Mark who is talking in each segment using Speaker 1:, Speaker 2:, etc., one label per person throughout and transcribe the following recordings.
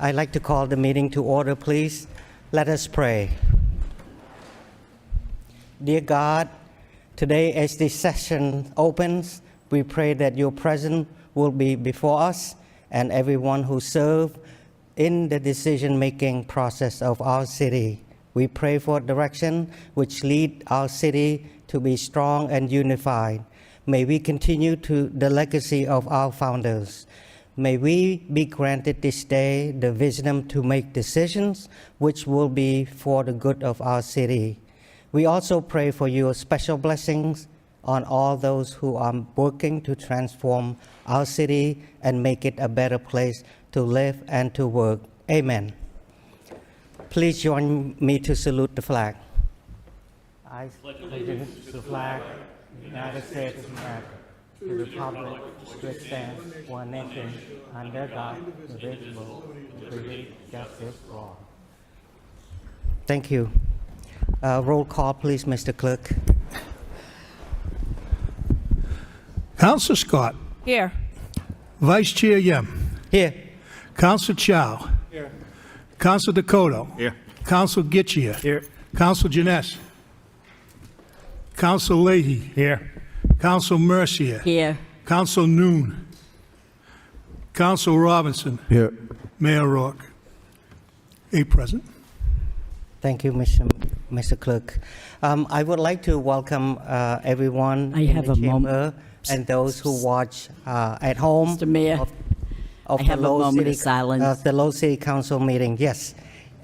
Speaker 1: I'd like to call the meeting to order, please. Let us pray. Dear God, today as this session opens, we pray that your presence will be before us and everyone who serves in the decision-making process of our city. We pray for direction which lead our city to be strong and unified. May we continue to the legacy of our founders. May we be granted this day the wisdom to make decisions which will be for the good of our city. We also pray for your special blessings on all those who are working to transform our city and make it a better place to live and to work. Amen. Please join me to salute the flag. I pledge allegiance to the flag of the United States of America, to the republic which stands one nation under God, indivisible, with liberty and justice for all. Thank you. Roll call, please, Mr. Clerk.
Speaker 2: Councilor Scott.
Speaker 3: Here.
Speaker 2: Vice Chair Yem.
Speaker 1: Here.
Speaker 2: Councilor Chow.
Speaker 4: Here.
Speaker 2: Councilor Dakota.
Speaker 4: Here.
Speaker 2: Councilor Gitchia.
Speaker 4: Here.
Speaker 2: Councilor Janess. Councilor Leahy.
Speaker 4: Here.
Speaker 2: Councilor Mercier.
Speaker 3: Here.
Speaker 2: Councilor Noon. Councilor Robinson.
Speaker 4: Here.
Speaker 2: Mayor Rourke. 8 present.
Speaker 1: Thank you, Mr. Clerk. I would like to welcome everyone
Speaker 3: I
Speaker 1: in
Speaker 3: have
Speaker 1: the
Speaker 3: a
Speaker 1: chamber
Speaker 3: moment.
Speaker 1: and those who watch at home.
Speaker 3: Mr. Mayor,
Speaker 1: of
Speaker 3: I
Speaker 1: the
Speaker 3: have a
Speaker 1: Lowell
Speaker 3: moment of
Speaker 1: City,
Speaker 3: silence.
Speaker 1: the Lowell City Council meeting. Yes,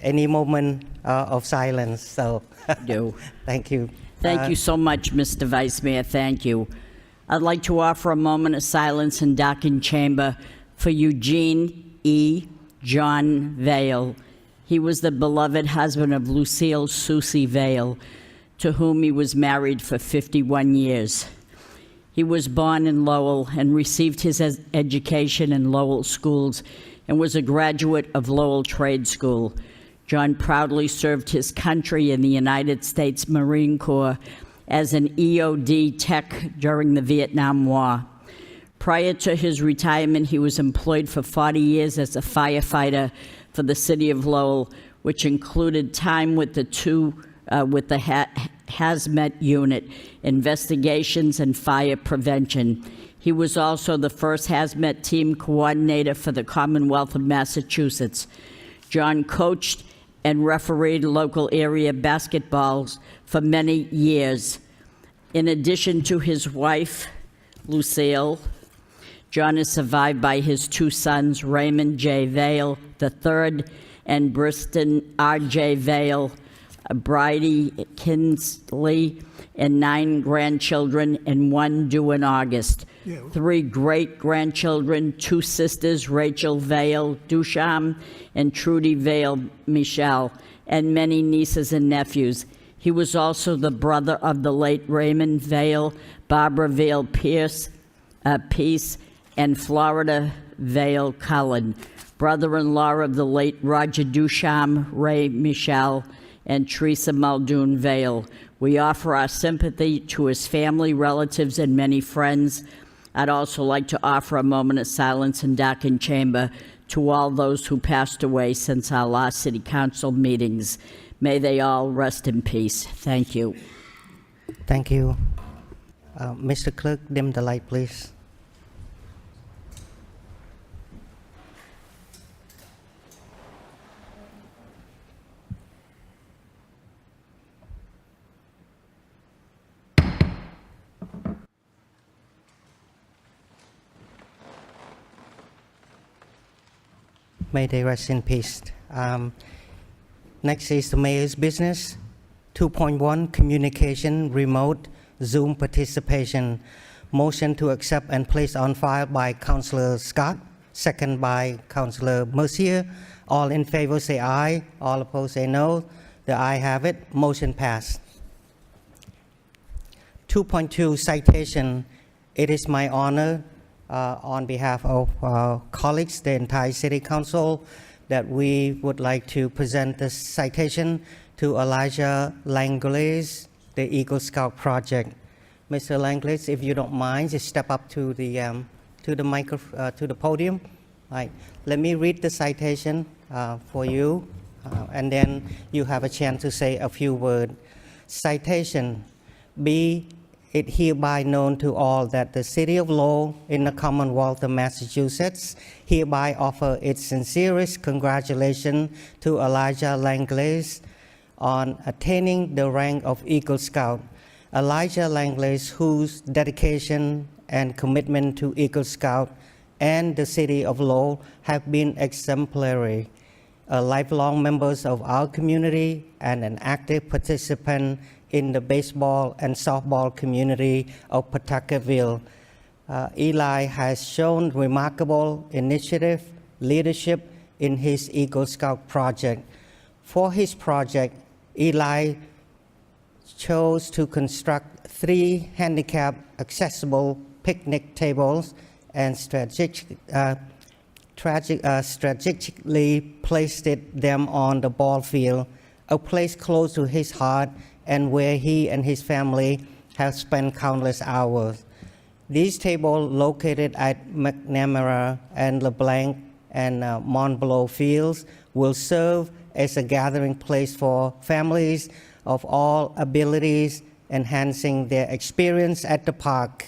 Speaker 1: any moment of silence. So,
Speaker 3: do.
Speaker 1: thank you.
Speaker 3: Thank you so much, Mr. Vice Mayor. Thank you. I'd like to offer a moment of silence in Docking Chamber for Eugene E. John Vale. He was the beloved husband of Lucille Susie Vale, to whom he was married for 51 years. He was born in Lowell and received his education in Lowell schools and was a graduate of Lowell Trade School. John proudly served his country in the United States Marine Corps as an EOD tech during the Vietnam War. Prior to his retirement, he was employed for 40 years as a firefighter for the city of Lowell, which included time with the hazmat unit, investigations and fire prevention. He was also the first hazmat team coordinator for the Commonwealth of Massachusetts. John coached and refereed local area basketballs for many years. In addition to his wife, Lucille, John is survived by his 2 sons, Raymond J. Vale III and Briston R.J. Vale, Bridie Kinsley, and 9 grandchildren and 1 due in August. 3 great-grandchildren, 2 sisters, Rachel Vale Dusham and Trudy Vale Michelle, and many nieces and nephews. He was also the brother of the late Raymond Vale, Barbara Vale Peace, and Florida Vale Cullen, brother-in-law of the late Roger Dusham, Ray Michelle, and Teresa Muldoon Vale. We offer our sympathy to his family, relatives, and many friends. I'd also like to offer a moment of silence in Docking Chamber to all those who passed away since our last City Council meetings. May they all rest in peace. Thank you.
Speaker 1: Thank you. Mr. Clerk, dim the light, please. May they rest in peace. Next is the mayor's business. 2.1, communication, remote, Zoom participation. Motion to accept and place on file by Councillor Scott, second by Councillor Mercier. All in favor say aye, all opposed say no. The ayes have it, motion passed. 2.2, citation. It is my honor on behalf of colleagues, the entire City Council, that we would like to present this citation to Elijah Langlaise, the Eagle Scout Project. Mr. Langlaise, if you don't mind, just step up to the to the podium. Right. Let me read the citation. for you, and then you have a chance to say a few words. Citation. Be it hereby known to all that the City of Lowell in the Commonwealth of Massachusetts hereby offer its sincerest congratulations to Elijah Langlaise on attaining the rank of Eagle Scout. Elijah Langlaise, whose dedication and commitment to Eagle Scout and the City of Lowell have been exemplary, a lifelong member of our community and an active participant in the baseball and softball community of Pawtucketville. Eli has shown remarkable initiative, leadership in his Eagle Scout project. For his project, Eli chose to construct 3 handicap accessible picnic tables and strategically placed them on the ball field, a place close to his heart and where he and his family have spent countless hours. These tables, located at McNamara and LeBlanc and Montbleau fields, will serve as a gathering place for families of all abilities, enhancing their experience at the park.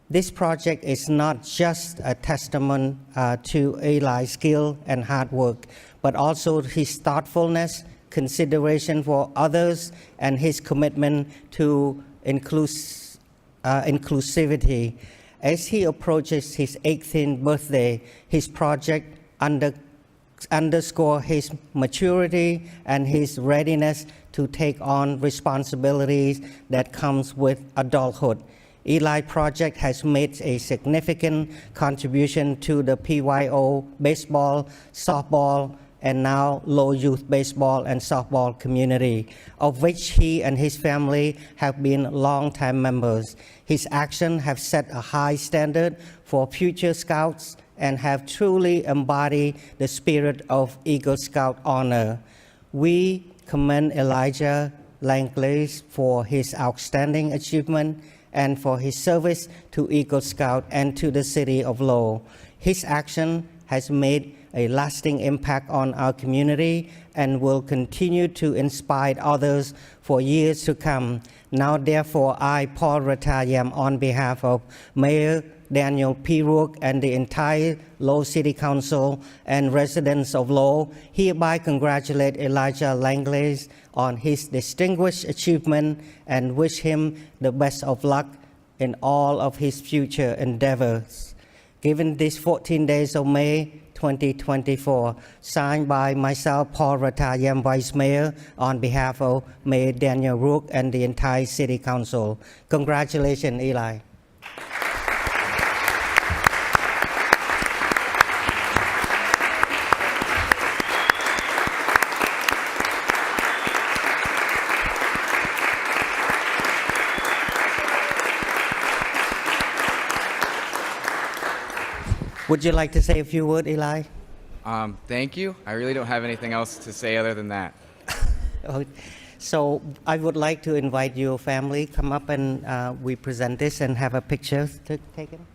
Speaker 1: This project is not just a testament to Eli's skill and hard work, but also his thoughtfulness, consideration for others, and his commitment to inclusivity. As he approaches his 18th birthday, his project underscores his maturity and his readiness to take on responsibilities that comes with adulthood. Eli Project has made a significant contribution to the PYO baseball, softball, and now Lowell Youth Baseball and Softball community, of which he and his family have been longtime members. His actions have set a high standard for future Scouts and have truly embodied the spirit of Eagle Scout honor. We commend Elijah Langlaise for his outstanding achievement and for his service to Eagle Scout and to the City of Lowell. His action has made a lasting impact on our community and will continue to inspire others for years to come. Now, therefore, I, Paul Ratayam, on behalf of Mayor Daniel P. Rourke and the entire Lowell City Council and residents of Lowell, hereby congratulate Elijah Langlaise on his distinguished achievement and wish him the best of luck in all of his future endeavors. Given these 14 days of May 2024, signed by myself, Paul Ratayam, Vice Mayor, on behalf of Mayor Daniel Rourke and the entire City Council. Congratulations, Eli. Would you like to say a few words, Eli?
Speaker 4: Thank you. I really don't have anything else to say other than that.
Speaker 1: So I would like to invite your family, come up and we present this and have a picture taken.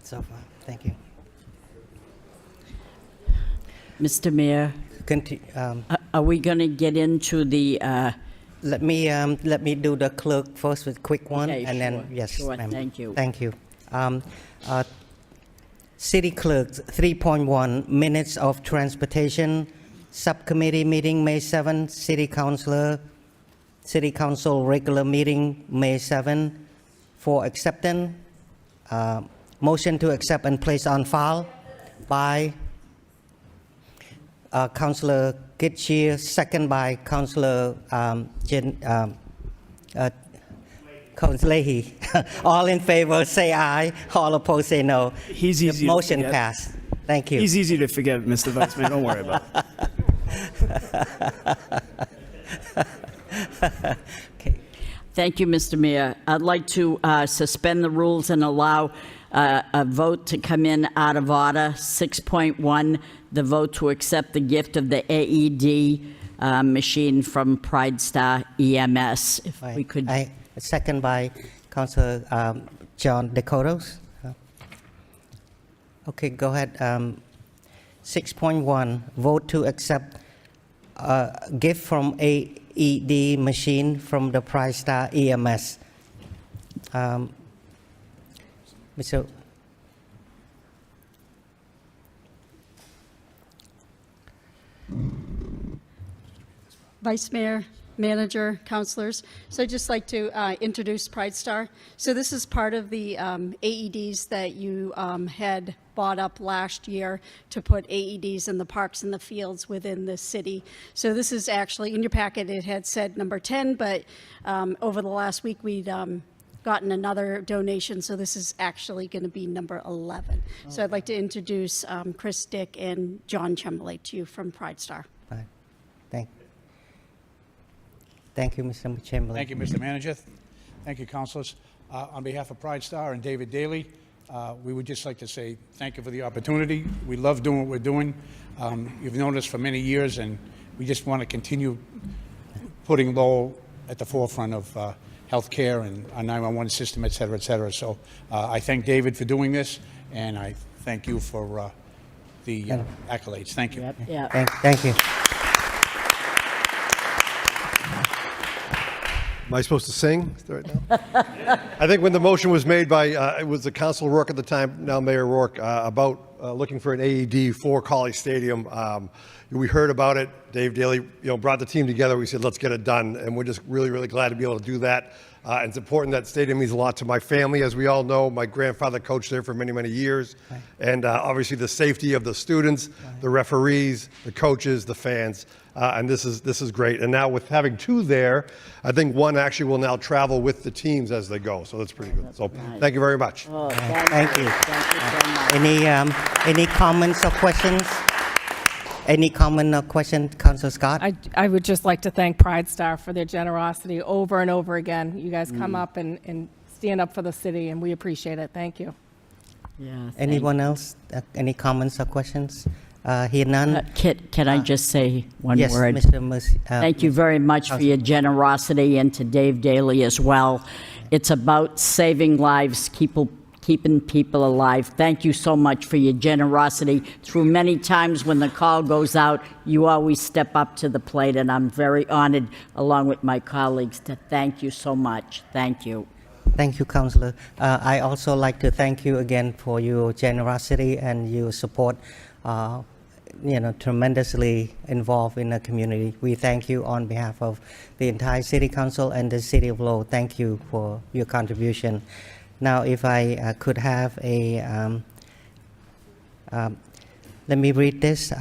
Speaker 1: So far, thank you.
Speaker 3: Mr. Mayor, are we going to get into the,
Speaker 1: Let me do the clerk first with quick one,
Speaker 3: Okay,
Speaker 1: and then
Speaker 3: sure,
Speaker 1: yes,
Speaker 3: sure,
Speaker 1: ma'am.
Speaker 3: thank you.
Speaker 1: Thank you. City Clerk 3.1 minutes of transportation subcommittee meeting May 7, City Council regular meeting May 7 for acceptance. Motion to accept and place on file by Councillor Getchia, second by Councillor Councillor Leahy. All in favor say aye. All opposed say no.
Speaker 5: He's easy
Speaker 1: The
Speaker 5: to
Speaker 1: motion
Speaker 5: forget.
Speaker 1: passed. Thank you.
Speaker 5: He's easy to forget, Mr. Vice Mayor. Don't worry about it.
Speaker 3: Thank you, Mr. Mayor. I'd like to suspend the rules and allow a vote to come in out of order. 6.1, the vote to accept the gift of the AED machine from Pride Star EMS. If we could.
Speaker 1: Second by Councillor John Dakotas. Okay, go ahead. 6.1, vote to accept a gift from AED machine from the Pride Star EMS. Mr.
Speaker 6: Vice Mayor, Manager, Councilors. So I'd just like to introduce Pride Star. So this is part of the AEDs that you had bought up last year to put AEDs in the parks and the fields within the city. So this is actually, in your packet, it had said number 10, but over the last week, we'd gotten another donation, so this is actually going to be number 11. So I'd like to introduce Chris Dick and John Chembley to you from Pride Star.
Speaker 1: Thank you, Mr. Chamberlain.
Speaker 7: Thank you, Mr. Manager. Thank you, councilors. On behalf of Pride Star and David Daly, we would just like to say thank you for the opportunity. We love doing what we're doing. You've known us for many years, and we just want to continue putting Lowell at the forefront of healthcare and our 911 system, et cetera, et cetera. So I thank David for doing this, and I thank you for the accolades. Thank you.
Speaker 3: Yeah.
Speaker 1: Thank you.
Speaker 8: Am I supposed to sing right now? I think when the motion was made by, it was the Council Rourke at the time, now Mayor Rourke, about looking for an AED for College Stadium. We heard about it. Dave Daly, brought the team together. We said, let's get it done. And we're just really, really glad to be able to do that. And it's important. That stadium means a lot to my family. As we all know, my grandfather coached there for many, many years. Right. And obviously the safety of the students, the referees, the coaches, the fans. And this is great. And now with having two there, I think one actually will now travel with the teams as they go. So that's pretty good. So thank you very much.
Speaker 3: Oh,
Speaker 1: Thank you.
Speaker 3: Thank you so much.
Speaker 1: Any comments or questions? Any comment or question, Councilor Scott?
Speaker 9: I would just like to thank Pride Star for their generosity over and over again. You guys come up and stand up for the city, and we appreciate it. Thank you.
Speaker 3: Yeah,
Speaker 1: Anyone else? Any comments or questions? Here none.
Speaker 3: Can I just say one
Speaker 1: Yes,
Speaker 3: word?
Speaker 1: Mr. Mercy.
Speaker 3: Thank you very much for your generosity, and to Dave Daly as well. It's about saving lives, keeping people alive. Thank you so much for your generosity. Through many times when the call goes out, you always step up to the plate, and I'm very honored, along with my colleagues, to thank you so much. Thank you.
Speaker 1: Thank you, Councillor. I also like to thank you again for your generosity and your support. Tremendously involved in the community. We thank you on behalf of the entire City Council and the City of Lowell. Thank you for your contribution. Now, if I could have a, let me read this.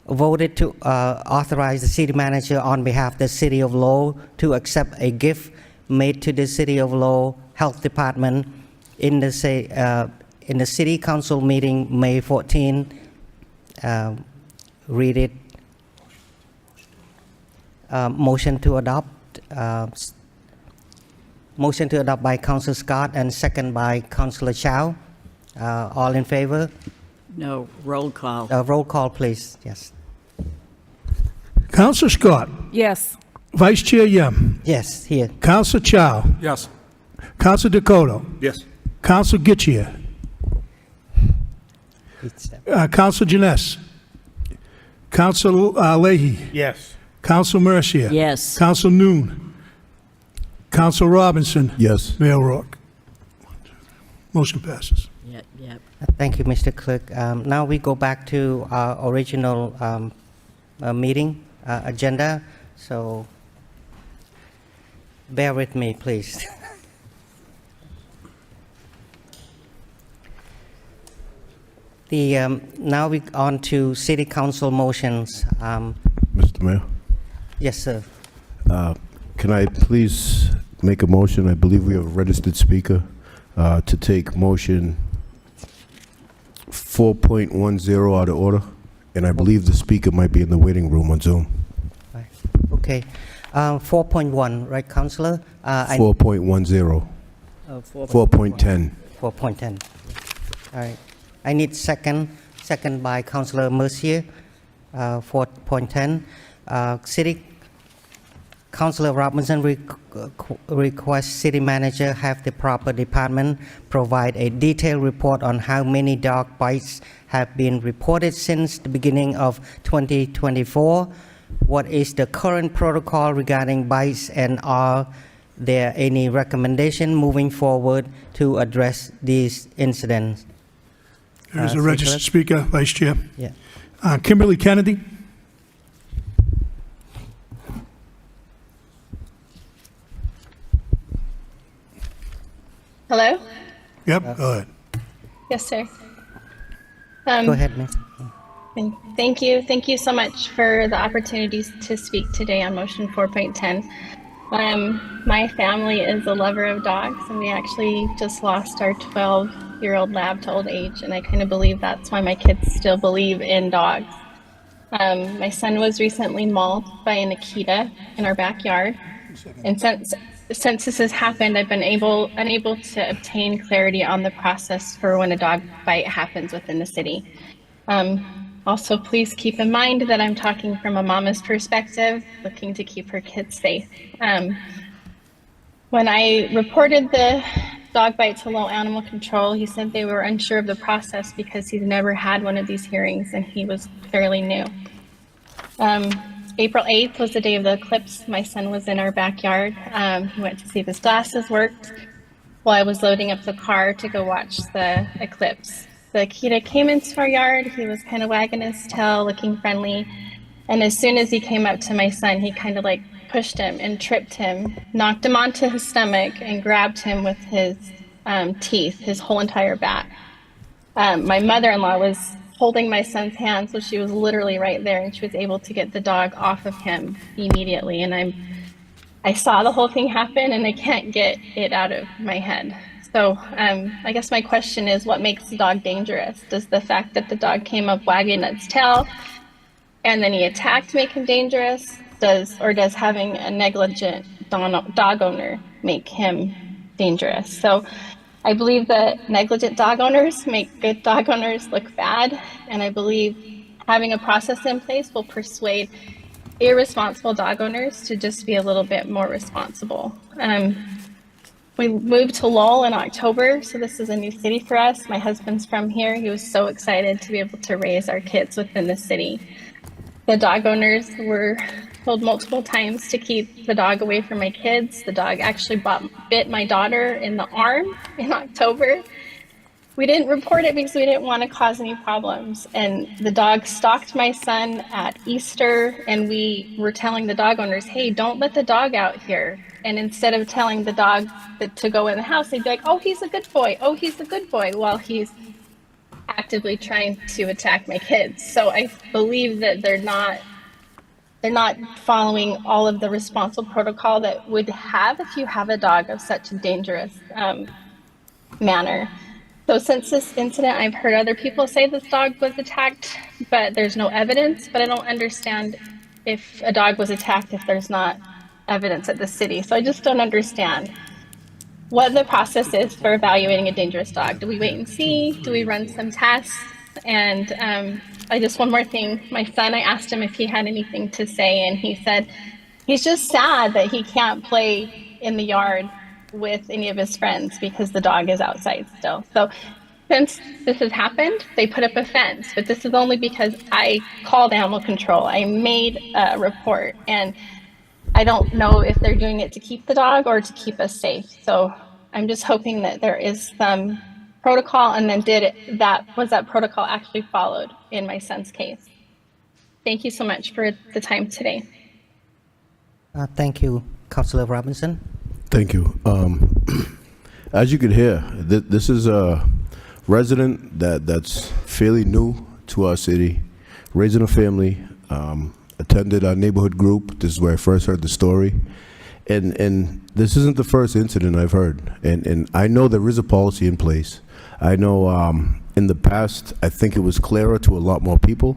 Speaker 1: Voted to authorize the city manager on behalf of the City of Lowell to accept a gift made to the City of Lowell Health Department in the City Council meeting May 14. Read it. Motion to adopt. Motion to adopt by Councillor Scott and second by Councillor Chow. All in favor?
Speaker 3: No, roll call.
Speaker 1: Roll call, please. Yes.
Speaker 2: Councilor Scott.
Speaker 9: Yes.
Speaker 2: Vice Chair Yem.
Speaker 1: Yes, here.
Speaker 2: Councilor Chow.
Speaker 7: Yes.
Speaker 2: Councilor Dakota.
Speaker 7: Yes.
Speaker 2: Councilor Getchia.
Speaker 1: each step.
Speaker 2: Counsel Janess. Counsel Leahy.
Speaker 5: Yes.
Speaker 2: Counsel Mercier.
Speaker 3: Yes.
Speaker 2: Counsel Noon. Counsel Robinson.
Speaker 8: Yes.
Speaker 2: Mayor Rourke. Motion passes.
Speaker 3: Yep, yep.
Speaker 1: Thank you, Mr. Clerk. Now we go back to our original meeting agenda, so bear with me, please. Now we on to City Council motions.
Speaker 10: Mr. Mayor,
Speaker 1: Yes, sir.
Speaker 10: can I please make a motion? I believe we have a registered speaker to take motion 4.10 out of order, and I believe the speaker might be in the waiting room on Zoom.
Speaker 1: Right. Okay. 4.1, right, Councillor?
Speaker 10: 4.10, 4.10.
Speaker 1: 4.10. All right. I need second by Councillor Mercier, 4.10. City Councillor Robinson requests City Manager have the proper department provide a detailed report on how many dog bites have been reported since the beginning of 2024. What is the current protocol regarding bites, and are there any recommendations moving forward to address these incidents?
Speaker 2: There's a
Speaker 1: City
Speaker 2: registered
Speaker 1: Clerk?
Speaker 2: speaker, Vice Chair.
Speaker 1: Yeah.
Speaker 2: Kimberly Kennedy.
Speaker 11: Hello?
Speaker 2: Yep, go ahead.
Speaker 11: Yes, sir.
Speaker 1: Go ahead, Ms.
Speaker 11: Thank you. Thank you so much for the opportunities to speak today on motion 4.10. My family is a lover of dogs, and we actually just lost our 12-year-old lab to old age, and I kind of believe that's why my kids still believe in dogs. My son was recently mauled by an Akita in our backyard, and since this has happened, I've been unable to obtain clarity on the process for when a dog bite happens within the city. Also, please keep in mind that I'm talking from a mama's perspective, looking to keep her kids safe. When I reported the dog bite to Lowell Animal Control, he said they were unsure of the process because he's never had one of these hearings and he was fairly new. April 8th was the day of the eclipse. My son was in our backyard. He went to see if his glasses worked while I was loading up the car to go watch the eclipse. The Akita came into our yard. He was kind of wagging his tail, looking friendly. And as soon as he came up to my son, he kind of like pushed him and tripped him, knocked him onto his stomach, and grabbed him with his teeth, his whole entire back. My mother-in-law was holding my son's hand, so she was literally right there, and she was able to get the dog off of him immediately. And I saw the whole thing happen, and I can't get it out of my head. So I guess my question is, what makes the dog dangerous? Does the fact that the dog came up wagging its tail and then he attacked make him dangerous? Does having a negligent dog owner make him dangerous? So I believe that negligent dog owners make good dog owners look bad, and I believe having a process in place will persuade irresponsible dog owners to just be a little bit more responsible. We moved to Lowell in October, so this is a new city for us. My husband's from here. He was so excited to be able to raise our kids within the city. The dog owners were told multiple times to keep the dog away from my kids. The dog actually bit my daughter in the arm in October. We didn't report it because we didn't want to cause any problems. And the dog stalked my son at Easter, and we were telling the dog owners, hey, don't let the dog out here. And instead of telling the dog to go in the house, they'd be like, oh, he's a good boy. Oh, he's a good boy, while he's actively trying to attack my kids. So I believe that they're not following all of the responsible protocol that would have if you have a dog of such a dangerous manner. So since this incident, I've heard other people say this dog was attacked, but there's no evidence. But I don't understand if a dog was attacked if there's not evidence at the city. So I just don't understand what the process is for evaluating a dangerous dog. Do we wait and see? Do we run some tests? And one more thing. My son, I asked him if he had anything to say, and he said he's just sad that he can't play in the yard with any of his friends because the dog is outside still. So since this has happened, they put up a fence, but this is only because I called animal control. I made a report, and I don't know if they're doing it to keep the dog or to keep us safe. So I'm just hoping that there is some protocol, and then was that protocol actually followed in my son's case? Thank you so much for the time today.
Speaker 1: Thank you, Councillor Robinson.
Speaker 10: Thank you. As you could hear, this is a resident that's fairly new to our city, raising a family, attended our neighborhood group. This is where I first heard the story. And this isn't the first incident I've heard. And I know there is a policy in place. I know in the past, I think it was clearer to a lot more people.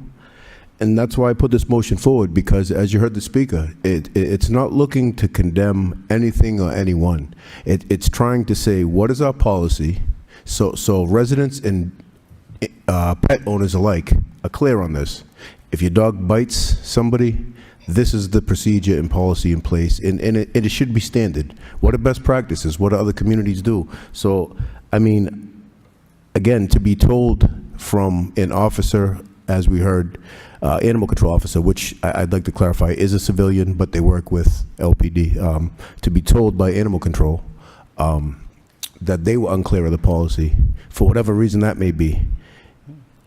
Speaker 10: And that's why I put this motion forward, because as you heard the speaker, it's not looking to condemn anything or anyone. It's trying to say, what is our policy? So residents and pet owners alike are clear on this. If your dog bites somebody, this is the procedure and policy in place, and it should be standard. What are best practices? What do other communities do? So, I mean, again, to be told from an officer, as we heard, animal control officer, which I'd like to clarify is a civilian, but they work with LPD, to be told by animal control that they were unclear of the policy, for whatever reason that may be.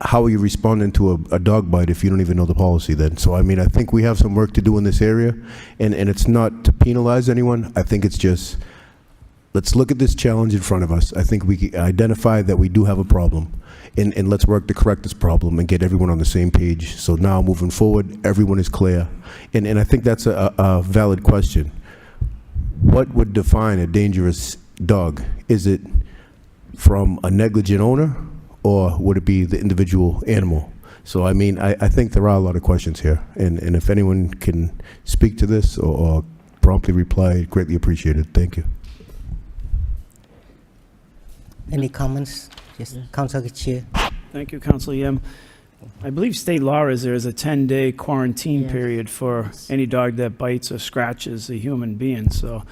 Speaker 10: How are you responding to a dog bite if you don't even know the policy then? So, I mean, I think we have some work to do in this area, and it's not to penalize anyone. I think it's just, let's look at this challenge in front of us. I think we can identify that we do have a problem, and let's work to correct this problem and get everyone on the same page. So now, moving forward, everyone is clear. And I think that's a valid question. What would define a dangerous dog? Is it from a negligent owner, or would it be the individual animal? So, I mean, I think there are a lot of questions here. And if anyone can speak to this or promptly reply, greatly appreciated. Thank you.
Speaker 1: Any comments? Yes, Councillor Chair.
Speaker 5: Thank you, Councilor Yim. I believe state law is there is a 10-day quarantine period for any dog that bites or scratches a human being. So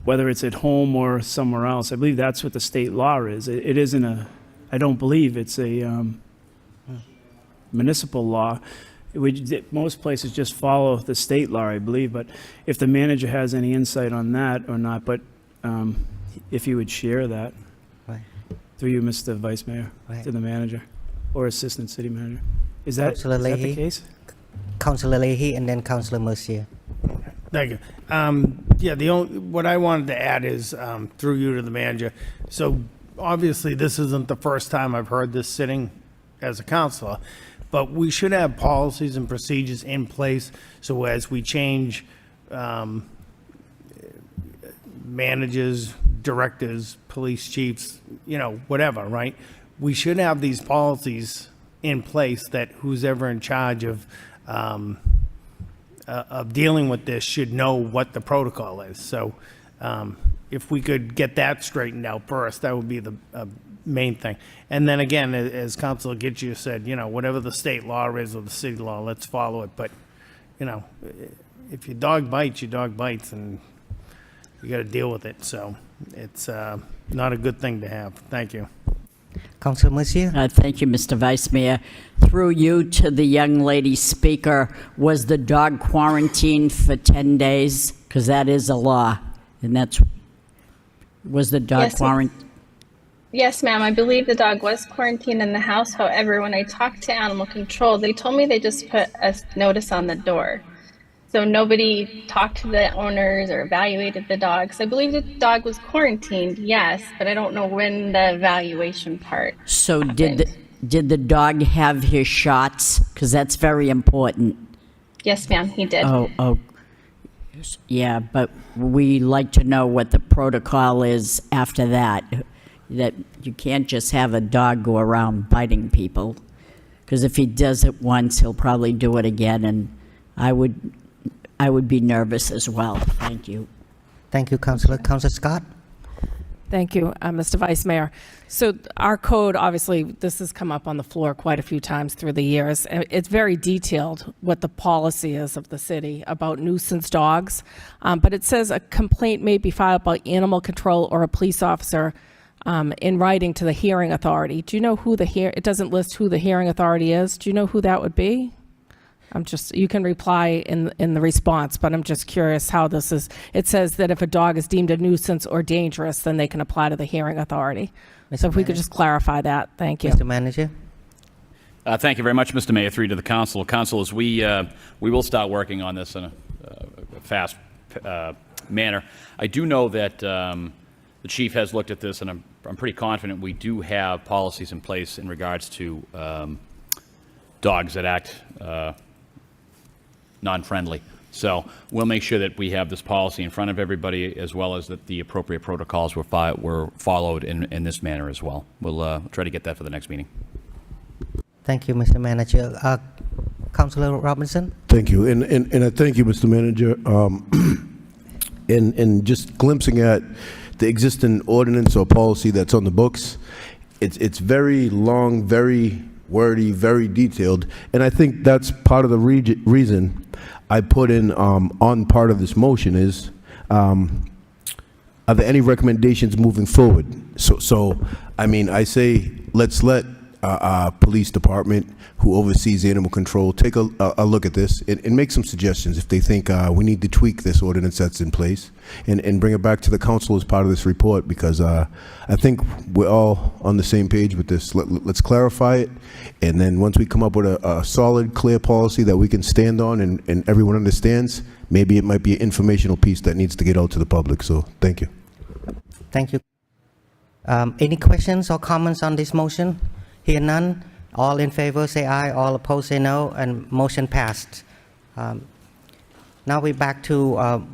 Speaker 5: whether it's at home or somewhere else, I believe that's what the state law is. It isn't I don't believe it's a municipal law. Most places just follow the state law, I believe. But if the manager has any insight on that or not, but if you would share that.
Speaker 1: Right.
Speaker 5: Through you, Mr. Vice Mayor,
Speaker 1: Right.
Speaker 5: to the manager or Assistant City Manager. Is that
Speaker 1: Councillor
Speaker 5: the
Speaker 1: Leahy.
Speaker 5: case?
Speaker 1: Councillor Leahy and then Councillor Mercier.
Speaker 12: Thank you. Yeah, what I wanted to add is, through you to the manager, so obviously this isn't the first time I've heard this sitting as a councilor, but we should have policies and procedures in place so as we change managers, directors, police chiefs, whatever, right? We should have these policies in place that who's ever in charge of dealing with this should know what the protocol is. So if we could get that straightened out first, that would be the main thing. And then again, as Councilor Gitchia said, whatever the state law is or the city law, let's follow it. But, if your dog bites, and you got to deal with it. So it's not a good thing to have. Thank you.
Speaker 1: Councillor Mercier.
Speaker 3: Thank you, Mr. Vice Mayor. Through you to the young lady speaker, was the dog quarantined for 10 days? Because that is a law, and was the dog quarantined?
Speaker 11: Yes, ma'am. I believe the dog was quarantined in the house. However, when I talked to animal control, they told me they just put a notice on the door. So nobody talked to the owners or evaluated the dog. So I believe the dog was quarantined, yes, but I don't know when the evaluation part
Speaker 3: So
Speaker 11: happened.
Speaker 3: did the dog have his shots? Because that's very important.
Speaker 11: Yes, ma'am, he did.
Speaker 3: Oh, yeah, but we like to know what the protocol is after that. That you can't just have a dog go around biting people. Because if he does it once, he'll probably do it again, and I would be nervous as well. Thank you.
Speaker 1: Thank you, Councillor. Councillor Scott.
Speaker 9: Thank you, Mr. Vice Mayor. So our code, obviously, this has come up on the floor quite a few times through the years. It's very detailed what the policy is of the city about nuisance dogs. But it says a complaint may be filed by animal control or a police officer in writing to the hearing authority. Do you know who it doesn't list who the hearing authority is. Do you know who that would be? You can reply in the response, but I'm just curious how this is. It says that if a dog is deemed a nuisance or dangerous, then they can apply to the hearing authority. So if we could just clarify that, thank you.
Speaker 1: Mr. Manager?
Speaker 13: Thank you very much, Mr. Mayor. Through to the council. Council, as we will start working on this in a fast manner. I do know that the chief has looked at this, and I'm pretty confident we do have policies in place in regards to dogs that act non-friendly. So we'll make sure that we have this policy in front of everybody, as well as that the appropriate protocols were followed in this manner as well. We'll try to get that for the next meeting.
Speaker 1: Thank you, Mr. Manager. Councilor Robinson?
Speaker 10: Thank you, and I thank you, Mr. Manager. And just glimpsing at the existing ordinance or policy that's on the books, it's very long, very wordy, very detailed, and I think that's part of the reason I put in on part of this motion is, are there any recommendations moving forward? So I mean, I say let's let our police department, who oversees animal control, take a look at this and make some suggestions if they think we need to tweak this ordinance that's in place and bring it back to the council as part of this report, because I think we're all on the same page with this. Let's clarify it, and then once we come up with a solid, clear policy that we can stand on and everyone understands, maybe it might be an informational piece that needs to get out to the public. So thank you.
Speaker 1: Thank you. Any questions or comments on this motion? Hear none. All in favor say aye, all opposed say no, and motion passed. Now we're back to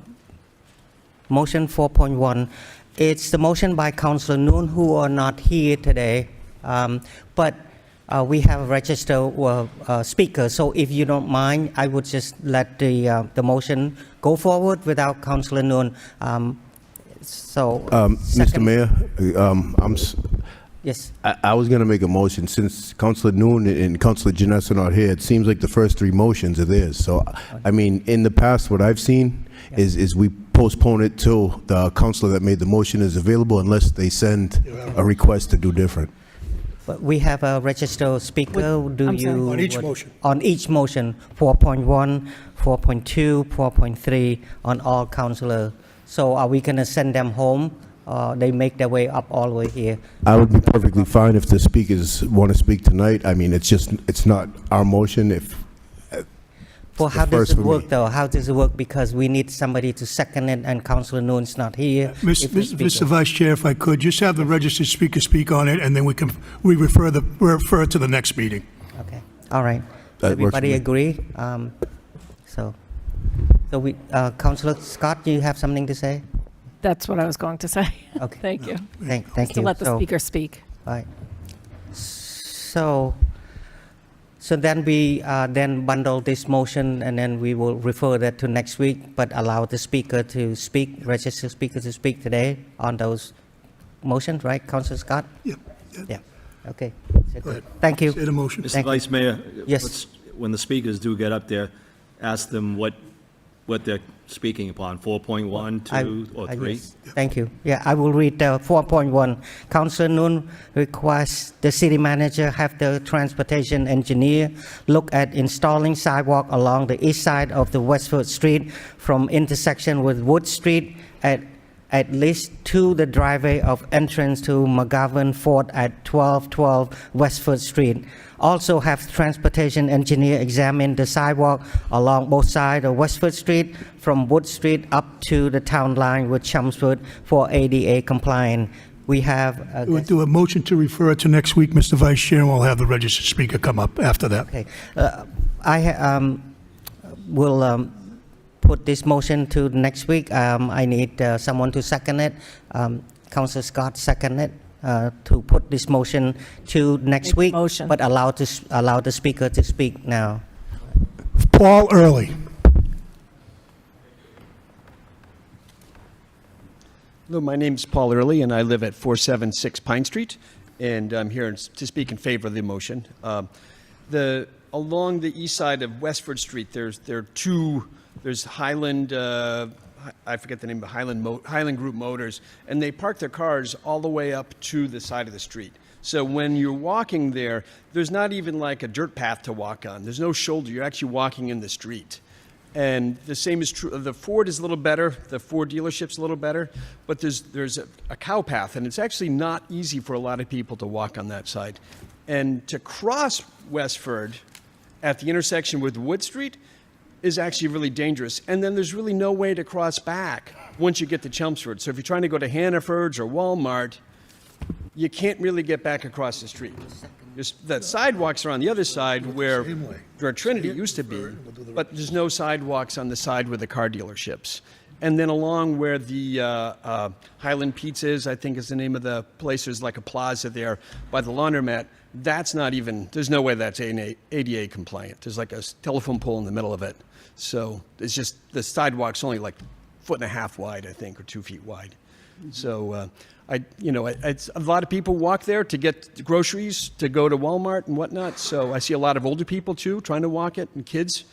Speaker 1: motion 4.1. It's the motion by Councillor Noon, who are not here today, but we have a registered speaker, so if you don't mind, I would just let the motion go forward without Councillor Noon.
Speaker 10: Mr. Mayor,
Speaker 1: Yes.
Speaker 10: I was going to make a motion. Since Councilor Noon and Councilor Janessa are not here, it seems like the first three motions are theirs. So, I mean, in the past, what I've seen is we postpone it till the councilor that made the motion is available, unless they send a request to do different.
Speaker 1: But we have a registered speaker.
Speaker 2: On each motion.
Speaker 1: On each motion, 4.1, 4.2, 4.3, on all councilor. So are we going to send them home? They make their way up all the way here.
Speaker 10: I would be perfectly fine if the speakers want to speak tonight. I mean, it's not our motion.
Speaker 1: Well, how does it work, though? How does it work? Because we need somebody to second it, and Councilor Noon's not here.
Speaker 2: Mr. Vice Chair, if I could, just have the registered speaker speak on it, and then we refer to the next meeting.
Speaker 1: Okay. All right.
Speaker 10: That works for
Speaker 1: Everybody
Speaker 10: me.
Speaker 1: agree? So we, Councilor Scott, do you have something to say?
Speaker 9: That's what I was going to say.
Speaker 1: Okay.
Speaker 9: Thank you.
Speaker 1: Thank
Speaker 9: Just to
Speaker 1: you.
Speaker 9: let the speaker speak.
Speaker 1: Right. So then we then bundle this motion, and then we will refer that to next week, but allow the speaker to speak, registered speaker to speak today on those motions, right, Councilor Scott?
Speaker 2: Yeah.
Speaker 1: Yeah. Okay.
Speaker 2: Go ahead.
Speaker 1: Thank you.
Speaker 2: Say the motion.
Speaker 14: Mr.
Speaker 1: Thank you.
Speaker 14: Vice Mayor,
Speaker 1: Yes.
Speaker 14: when the speakers do get up there, ask them what they're speaking upon, 4.1, 2, or 3?
Speaker 1: Yes. Thank you. Yeah, I will read 4.1. Councilor Noon requests the city manager have the transportation engineer look at installing sidewalk along the east side of the Westford Street from intersection with Wood Street at least to the driveway of entrance to McGovern Ford at 1212 Westford Street. Also have transportation engineer examine the sidewalk along both sides of Westford Street from Wood Street up to the town line with Chelmsford for ADA compliant. We have...
Speaker 2: We'll do a motion to refer it to next week, Mr. Vice Chair, and we'll have the registered speaker come up after that.
Speaker 1: Okay. I will put this motion to next week. I need someone to second it. Councilor Scott second it. To put this motion to next week, but allow the speaker to speak now.
Speaker 2: Paul Early.
Speaker 15: Hello, my name is Paul Early, and I live at 476 Pine Street, and I'm here to speak in favor of the motion. Along the east side of Westford Street, there's Highland I forget the name of Highland Group Motors, and they park their cars all the way up to the side of the street. So when you're walking there, there's not even like a dirt path to walk on. There's no shoulder. You're actually walking in the street. And the same is true. The Ford is a little better. The Ford dealership's a little better. But there's a cow path, and it's actually not easy for a lot of people to walk on that side. And to cross Westford at the intersection with Wood Street is actually really dangerous. And then there's really no way to cross back once you get to Chelmsford. So if you're trying to go to Hannaford's or Walmart, you can't really get back across the street. The sidewalks are on the other side where Trinity used to be, but there's no sidewalks on the side with the car dealerships. And then along where the Highland Pizza is, I think is the name of the place, there's like a plaza there by the laundromat. That's not even, there's no way that's ADA compliant. There's like a telephone pole in the middle of it. So it's just, the sidewalk's only like 1.5 feet wide, I think, or 2 feet wide. So it's a lot of people walk there to get groceries, to go to Walmart and whatnot. So I see a lot of older people too trying to walk it, and kids.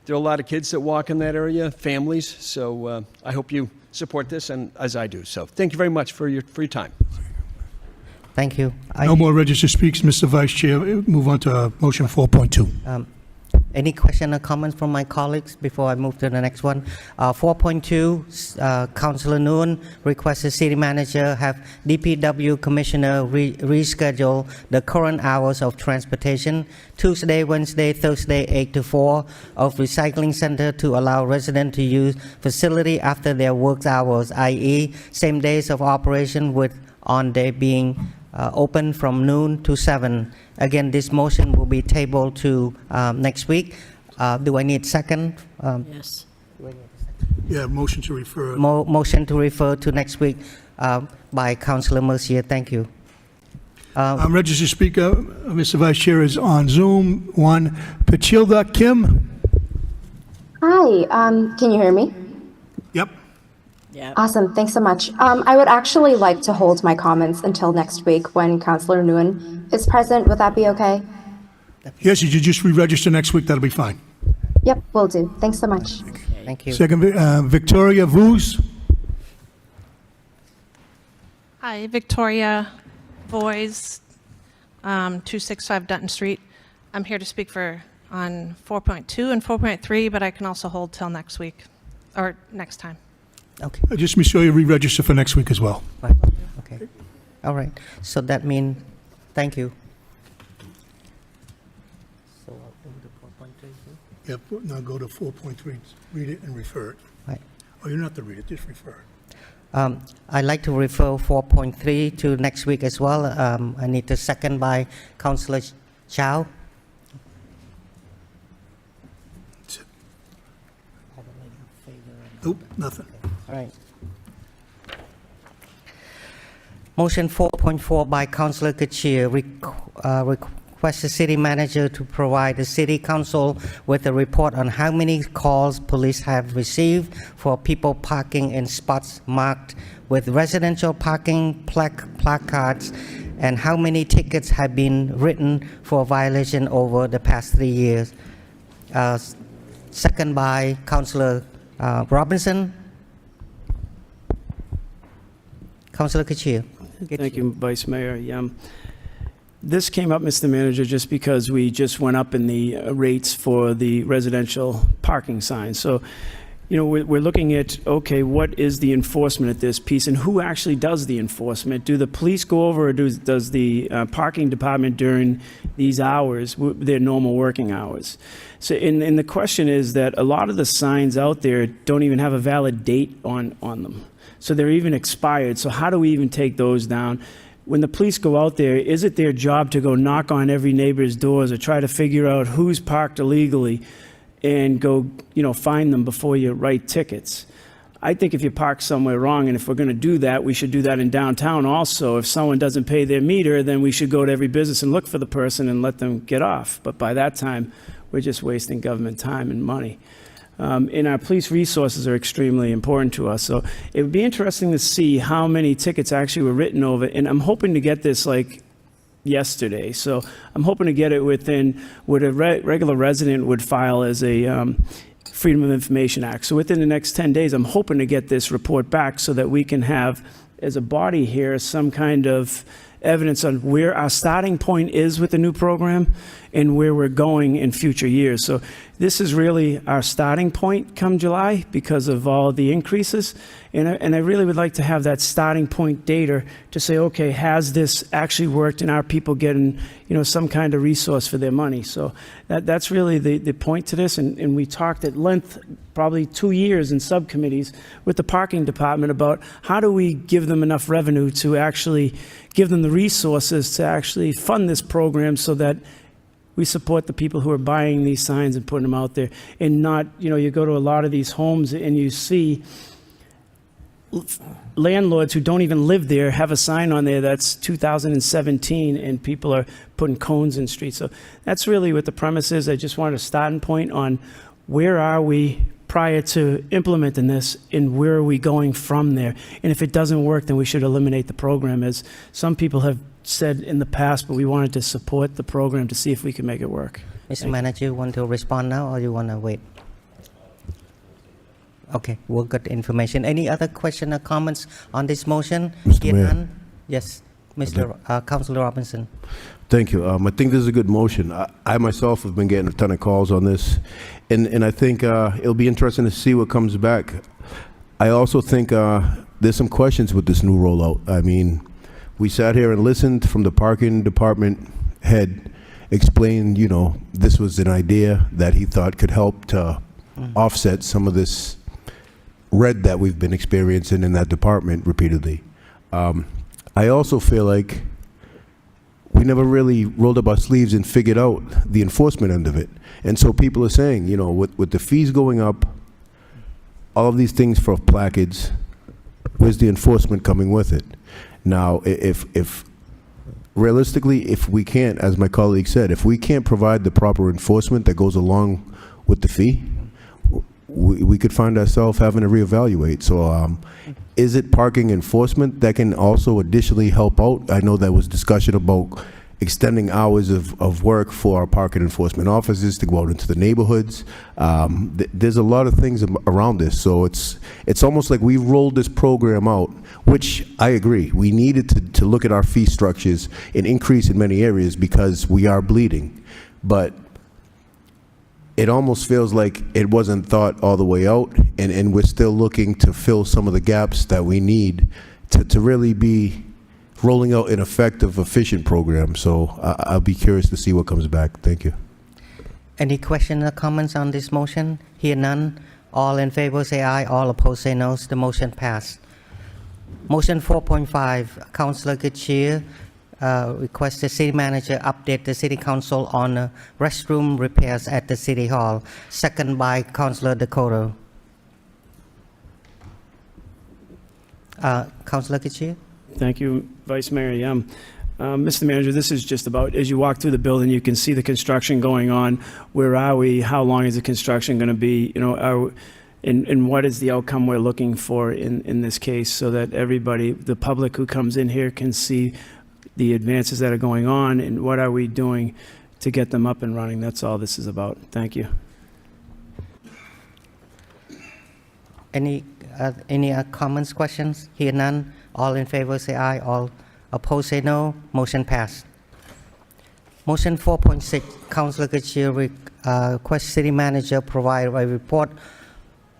Speaker 15: There are a lot of kids that walk in that area, families. So I hope you support this, and as I do. So thank you very much for your time.
Speaker 1: Thank you.
Speaker 2: No more registered speakers, Mr. Vice Chair. Move on to motion 4.2.
Speaker 1: Any question or comments from my colleagues before I move to the next one? 4.2, Councillor Nguyen requests the city manager have DPW commissioner reschedule the current hours of transportation, Tuesday, Wednesday, Thursday, 8 to 4 of recycling center to allow residents to use facility after their work hours, i.e. same days of operation with on day being open from noon to 7. Again, this motion will be tabled to next week. Do I need second?
Speaker 3: Yes.
Speaker 2: Yeah, motion to refer.
Speaker 1: Motion to refer to next week by Councillor Mercier. Thank you.
Speaker 2: Registered speaker, Mr. Vice Chair, is on Zoom. One, Pachilda Kim.
Speaker 16: Hi, can you hear me?
Speaker 2: Yep.
Speaker 3: Yeah.
Speaker 16: Awesome, thanks so much. I would actually like to hold my comments until next week when Councillor Nguyen is present. Would that be okay?
Speaker 2: Yes, you just re-register next week. That'll be fine.
Speaker 16: Yep, will do. Thanks so much.
Speaker 1: Thank you.
Speaker 2: Second, Victoria Vuz.
Speaker 17: Hi, Victoria Boys, 265 Dutton Street. I'm here to speak on 4.2 and 4.3, but I can also hold till next week or next time.
Speaker 1: Okay.
Speaker 2: Just make sure you re-register for next week as well.
Speaker 1: Right. Okay. All right. So that means, thank you. So I'll go to 4.3.
Speaker 2: Yep, now go to 4.3, read it and refer it.
Speaker 1: Right.
Speaker 2: Oh, you don't have to read it, just refer it.
Speaker 1: I'd like to refer 4.3 to next week as well. I need a second by Councillor Chow.
Speaker 2: Nope, nothing.
Speaker 1: All right. Motion 4.4 by Councillor Kachir requests the city manager to provide the city council with a report on how many calls police have received for people parking in spots marked with residential parking placards, and how many tickets have been written for violation over the past 3 years. Second by Councillor Robinson. Councillor Kachir.
Speaker 5: Thank you, Vice Mayor. This came up, Mr. Manager, just because we just went up in the rates for the residential parking signs. So, we're looking at, okay, what is the enforcement at this piece, and who actually does the enforcement? Do the police go over, or does the parking department during these hours, their normal working hours? So, and the question is that a lot of the signs out there don't even have a valid date on them. So they're even expired. So how do we even take those down? When the police go out there, is it their job to go knock on every neighbor's doors or try to figure out who's parked illegally and go, find them before you write tickets? I think if you park somewhere wrong, and if we're going to do that, we should do that in downtown also. If someone doesn't pay their meter, then we should go to every business and look for the person and let them get off. But by that time, we're just wasting government time and money. And our police resources are extremely important to us. So it would be interesting to see how many tickets actually were written over. And I'm hoping to get this like yesterday. So I'm hoping to get it within what a regular resident would file as a Freedom of Information Act. So within the next 10 days, I'm hoping to get this report back so that we can have, as a body here, some kind of evidence on where our starting point is with the new program and where we're going in future years. So this is really our starting point come July because of all the increases. And I really would like to have that starting point data to say, okay, has this actually worked and are people getting, some kind of resource for their money? So that's really the point to this. And we talked at length, probably 2 years in subcommittees with the parking department about how do we give them enough revenue to actually give them the resources to actually fund this program so that we support the people who are buying these signs and putting them out there, and not, you go to a lot of these homes and you see landlords who don't even live there have a sign on there that's 2017 and people are putting cones in streets. So that's really what the premise is. I just wanted a starting point on where are we prior to implementing this and where are we going from there. And if it doesn't work, then we should eliminate the program, as some people have said in the past, but we wanted to support the program to see if we can make it work.
Speaker 1: Mr. Manager, you want to respond now or you want to wait? Okay, we'll get information. Any other question or comments on this motion?
Speaker 10: Mr. Mayor.
Speaker 1: None? Yes, Mr. Councilor Robinson.
Speaker 10: Thank you. I think this is a good motion. I myself have been getting a ton of calls on this, and I think it'll be interesting to see what comes back. I also think there's some questions with this new rollout. I mean, we sat here and listened from the parking department head explain, this was an idea that he thought could help to offset some of this red that we've been experiencing in that department repeatedly. I also feel like we never really rolled up our sleeves and figured out the enforcement end of it. And so people are saying, with the fees going up, all of these things for placards, where's the enforcement coming with it? Now, if realistically, if we can't, as my colleague said, if we can't provide the proper enforcement that goes along with the fee, we could find ourselves having to reevaluate. So is it parking enforcement that can also additionally help out? I know there was discussion about extending hours of work for our parking enforcement officers to go out into the neighborhoods. There's a lot of things around this. So it's almost like we rolled this program out, which I agree. We needed to look at our fee structures and increase in many areas because we are bleeding. But it almost feels like it wasn't thought all the way out, and we're still looking to fill some of the gaps that we need to really be rolling out an effective, efficient program. So I'll be curious to see what comes back. Thank you.
Speaker 1: Any questions or comments on this motion? Hear none. All in favor say aye. All opposed say no. The motion passed. Motion 4.5, Councillor Goodcheer requests the city manager update the city council on restroom repairs at the city hall. Second by Councillor Dakota. Councillor Goodcheer.
Speaker 5: Thank you, Vice Mayor Yem. Mr. Manager, this is just about, as you walk through the building, you can see the construction going on. Where are we? How long is the construction going to be? And what is the outcome we're looking for in this case, so that everybody, the public who comes in here, can see the advances that are going on and what are we doing to get them up and running. That's all this is about. Thank you.
Speaker 1: Any comments, questions? Hear none. All in favor say aye. All opposed say no. Motion passed. Motion 4.6, Councillor Goodcheer requests city manager provide a report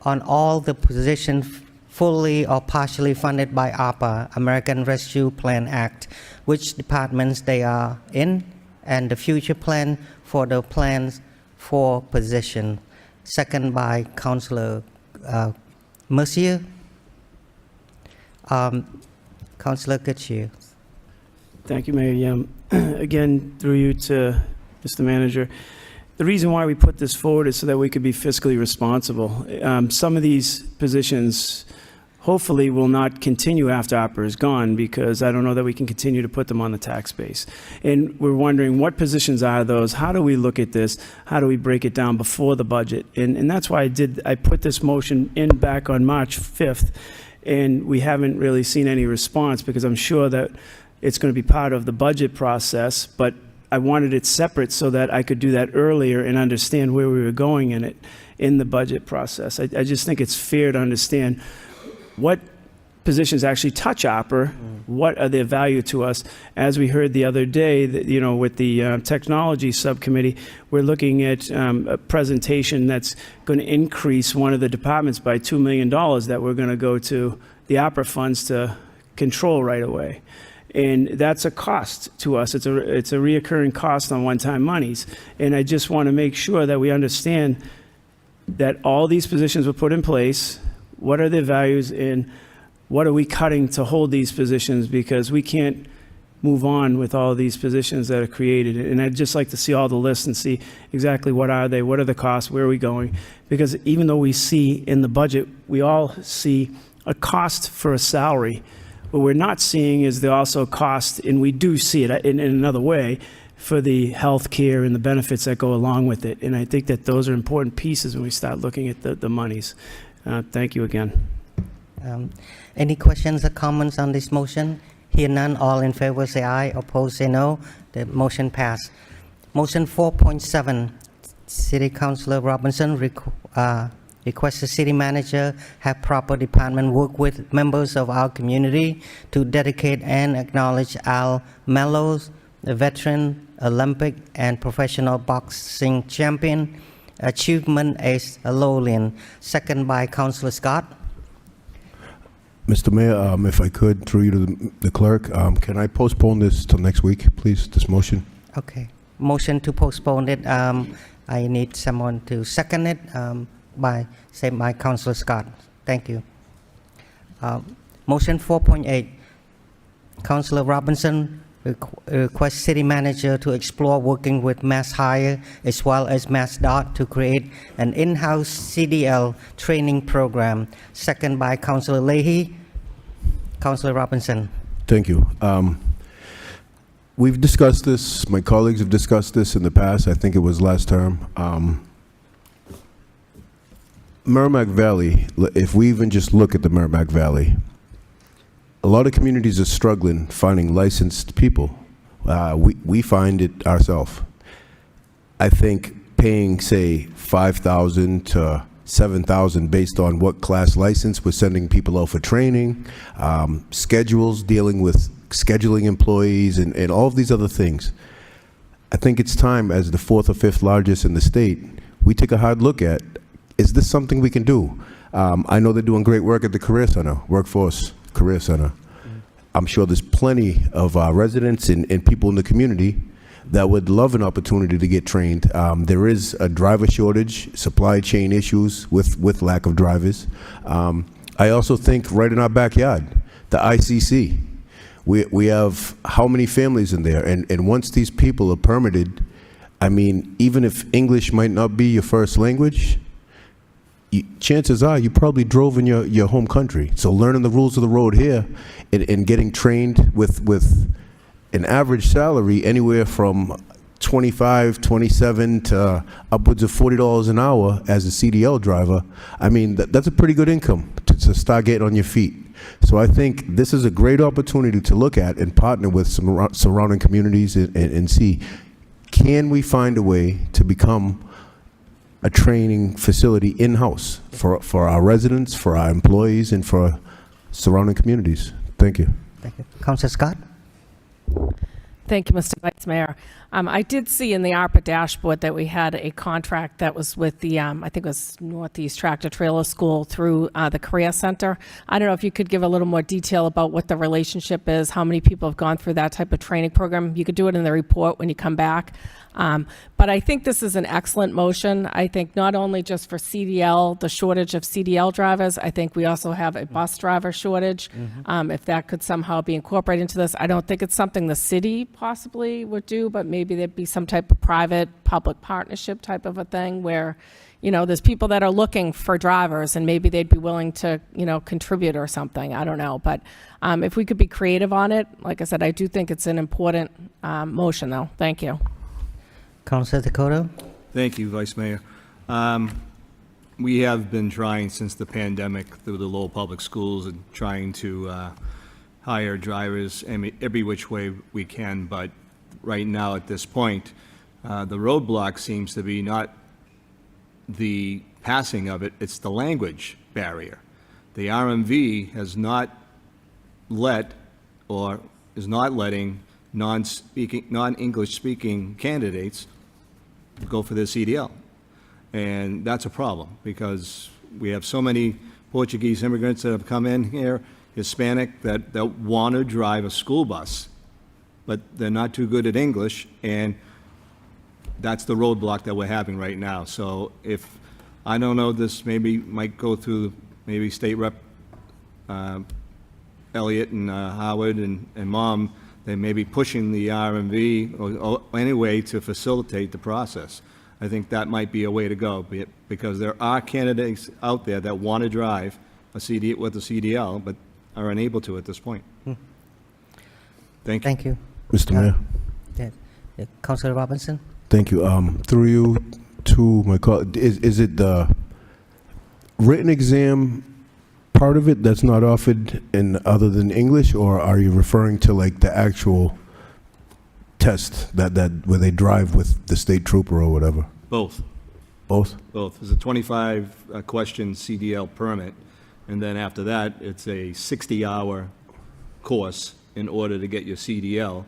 Speaker 1: on all the positions fully or partially funded by ARPA, American Rescue Plan Act, which departments they are in, and the future plan for the plans for position. Second by Councillor Mercier. Councillor Goodcheer.
Speaker 5: Thank you, Mayor Yem. Again, through you to Mr. Manager. The reason why we put this forward is so that we could be fiscally responsible. Some of these positions hopefully will not continue after ARPA is gone, because I don't know that we can continue to put them on the tax base. And we're wondering, what positions are those? How do we look at this? How do we break it down before the budget? And that's why I put this motion in back on March 5th, and we haven't really seen any response, because I'm sure that it's going to be part of the budget process, but I wanted it separate so that I could do that earlier and understand where we were going in it. in the budget process. I just think it's fair to understand what positions actually touch Opera, what are their value to us. As we heard the other day, that, you know, with the technology subcommittee, we're looking at a presentation that's going to increase one of the departments by $2 million that we're going to go to the Opera funds to control right away. And that's a cost to us. It's a reoccurring cost on one-time monies. And I just want to make sure that we understand that all these positions were put in place, what are their values, and what are we cutting to hold these positions, because we can't move on with all these positions that are created. And I'd just like to see all the lists and see exactly what are they, what are the costs, where are we going? Because even though we see in the budget, we all see a cost for a salary. What we're not seeing is there also a cost, and we do see it in another way, for the health care and the benefits that go along with it. And I think that those are important pieces when we start looking at the monies. Thank you again.
Speaker 1: Any questions or comments on this motion? Hear none, all in favor say aye, opposed say no. The motion passed. Motion 4.7, City Councilor Robinson requests the city manager have proper department work with members of our community to dedicate and acknowledge Al Mellows, a veteran, Olympic and professional boxing champion, achievement as a Lowellian. Second by Councilor Scott.
Speaker 10: Mr. Mayor, if I could, through you to the clerk, can I postpone this till next week, please, this motion?
Speaker 1: Okay. Motion to postpone it. I need someone to second it by Councilor Scott. Thank you. Motion 4.8. Councilor Robinson requests city manager to explore working with Mass Hire as well as Mass Dot to create an in-house CDL training program. Second by Councilor Leahy. Councilor Robinson.
Speaker 10: Thank you. We've discussed this, my colleagues have discussed this in the past, I think it was last term. Merrimack Valley, if we even just look at the Merrimack Valley, a lot of communities are struggling finding licensed people. We find it ourselves. I think paying, say, $5,000 to $7,000 based on what class license we're sending people out for training, schedules, dealing with scheduling employees, and all of these other things. I think it's time, as the 4th or 5th largest in the state, we take a hard look at, is this something we can do? I know they're doing great work at the Career Center, Workforce Career Center. I'm sure there's plenty of residents and people in the community that would love an opportunity to get trained. There is a driver shortage, supply chain issues with lack of drivers. I also think right in our backyard, the ICC, we have how many families in there? And once these people are permitted, I mean, even if English might not be your first language, chances are you probably drove in your home country. So learning the rules of the road here and getting trained with an average salary anywhere from $25, $27 to upwards of $40 an hour as a CDL driver, I mean, that's a pretty good income to start getting on your feet. So I think this is a great opportunity to look at and partner with some surrounding communities and see, can we find a way to become a training facility in-house for our residents, for our employees, and for surrounding communities. Thank you.
Speaker 1: Thank you. Councilor Scott.
Speaker 9: Thank you, Mr. Vice Mayor. I did see in the ARPA dashboard that we had a contract that was with the, I think it was Northeast Tractor Trailer School through the Career Center. I don't know if you could give a little more detail about what the relationship is, how many people have gone through that type of training program. You could do it in the report when you come back. But I think this is an excellent motion. I think not only just for CDL, the shortage of CDL drivers, I think we also have a bus driver shortage. If that could somehow be incorporated into this, I don't think it's something the city possibly would do, but maybe there'd be some type of private-public partnership type of a thing where, you know, there's people that are looking for drivers and maybe they'd be willing to, you know, contribute or something. I don't know. But if we could be creative on it, like I said, I do think it's an important motion, though. Thank you.
Speaker 1: Councilor Dakota.
Speaker 14: Thank you, Vice Mayor. We have been trying since the pandemic through the Lowell Public Schools and trying to hire drivers every which way we can, but right now at this point, the roadblock seems to be not the passing of it, it's the language barrier. The RMV has not let, or is not letting non-English speaking candidates go for their CDL. And that's a problem, because we have so many Portuguese immigrants that have come in here, Hispanic, that want to drive a school bus, but they're not too good at English, and that's the roadblock that we're having right now. So if, I don't know, this maybe might go through maybe State Rep Elliott and Howard and Mom, they may be pushing the RMV or anyway to facilitate the process. I think that might be a way to go, because there are candidates out there that want to drive with a CDL, but are unable to at this point. Thank you.
Speaker 1: Thank you.
Speaker 10: Mr. Mayor.
Speaker 1: Councilor Robinson?
Speaker 10: Thank you. Through you to my colleague, is it the written exam part of it that's not offered in other than English, or are you referring to like the actual test that where they drive with the state trooper or whatever?
Speaker 14: Both.
Speaker 10: Both?
Speaker 14: Both. There's a 25 question CDL permit, and then after that, it's a 60-hour course in order to get your CDL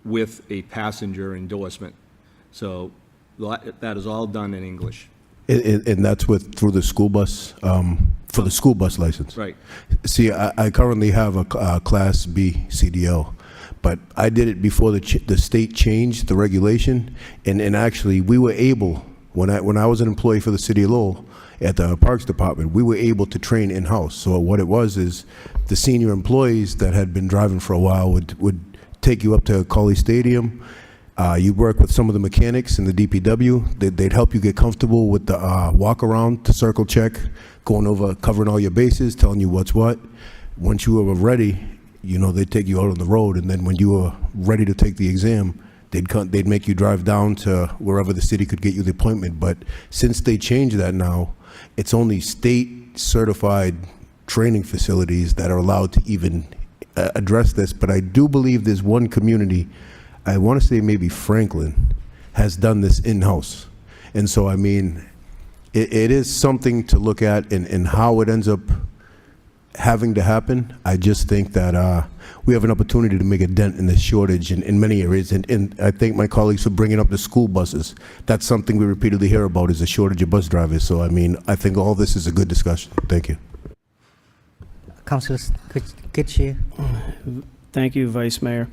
Speaker 14: with a passenger endorsement. So that is all done in English.
Speaker 10: And that's through the school bus, for the school bus license?
Speaker 14: Right.
Speaker 10: See, I currently have a Class B CDL, but I did it before the state changed the regulation, and actually we were able, when I was an employee for the city of Lowell at the Parks Department, we were able to train in-house. So what it was is the senior employees that had been driving for a while would take you up to Colley Stadium. You'd work with some of the mechanics in the DPW. They'd help you get comfortable with the walk around, the circle check, going over, covering all your bases, telling you what's what. Once you were ready, they'd take you out on the road, and then when you were ready to take the exam, they'd make you drive down to wherever the city could get you the appointment. But since they changed that now, it's only state certified training facilities that are allowed to even address this. But I do believe there's one community, I want to say maybe Franklin, has done this in-house. And so, I mean, it is something to look at in how it ends up having to happen. I just think that we have an opportunity to make a dent in this shortage in many areas. And I thank my colleagues for bringing up the school buses. That's something we repeatedly hear about, is a shortage of bus drivers. So, I mean, I think all this is a good discussion. Thank you.
Speaker 1: Councilor Kitchie.
Speaker 5: Thank you, Vice Mayor.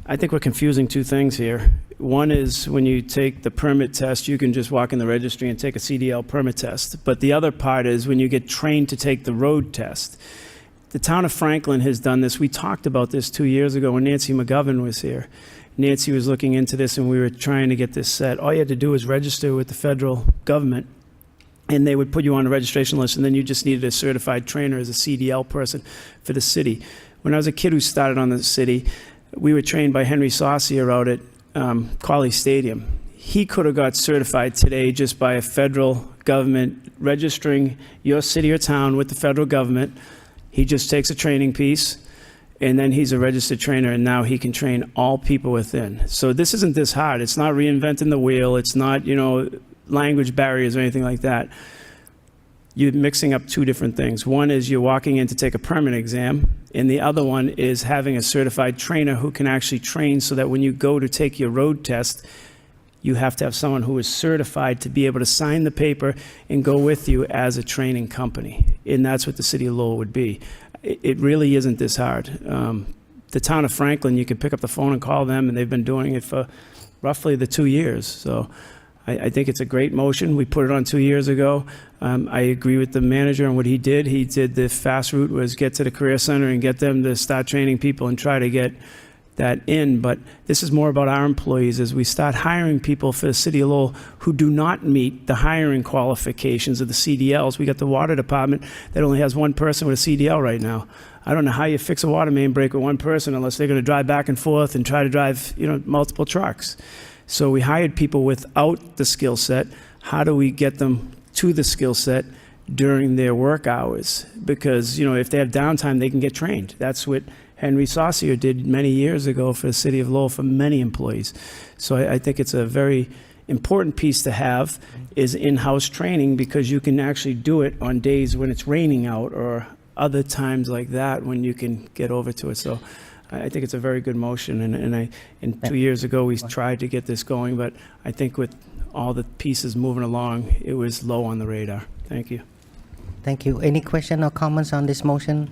Speaker 5: I think we're confusing two things here. One is when you take the permit test, you can just walk in the registry and take a CDL permit test. But the other part is when you get trained to take the road test. The town of Franklin has done this. We talked about this 2 years ago when Nancy McGovern was here. Nancy was looking into this, and we were trying to get this set. All you had to do was register with the federal government, and they would put you on a registration list, and then you just needed a certified trainer as a CDL person for the city. When I was a kid who started on the city, we were trained by Henry Saucier out at Colley Stadium. He could have got certified today just by a federal government registering your city or town with the federal government. He just takes a training piece, and then he's a registered trainer, and now he can train all people within. So this isn't this hard. It's not reinventing the wheel. It's not, language barriers or anything like that. You're mixing up two different things. One is you're walking in to take a permanent exam, and the other one is having a certified trainer who can actually train so that when you go to take your road test, you have to have someone who is certified to be able to sign the paper and go with you as a training company. And that's what the city of Lowell would be. It really isn't this hard. The town of Franklin, you can pick up the phone and call them, and they've been doing it for roughly the 2 years. So I think it's a great motion. We put it on 2 years ago. I agree with the manager on what he did. He did the fast route, was get to the Career Center and get them to start training people and try to get that in. But this is more about our employees as we start hiring people for the city of Lowell who do not meet the hiring qualifications of the CDLs. We got the water department that only has one person with a CDL right now. I don't know how you fix a water main break with one person unless they're going to drive back and forth and try to drive, multiple trucks. So we hired people without the skill set. How do we get them to the skill set during their work hours? Because, if they have downtime, they can get trained. That's what Henry Saucier did many years ago for the city of Lowell for many employees. So I think it's a very important piece to have is in-house training, because you can actually do it on days when it's raining out or other times like that when you can get over to it. So I think it's a very good motion, and 2 years ago we tried to get this going, but I think with all the pieces moving along, it was low on the radar. Thank you.
Speaker 1: Thank you. Any question or comments on this motion?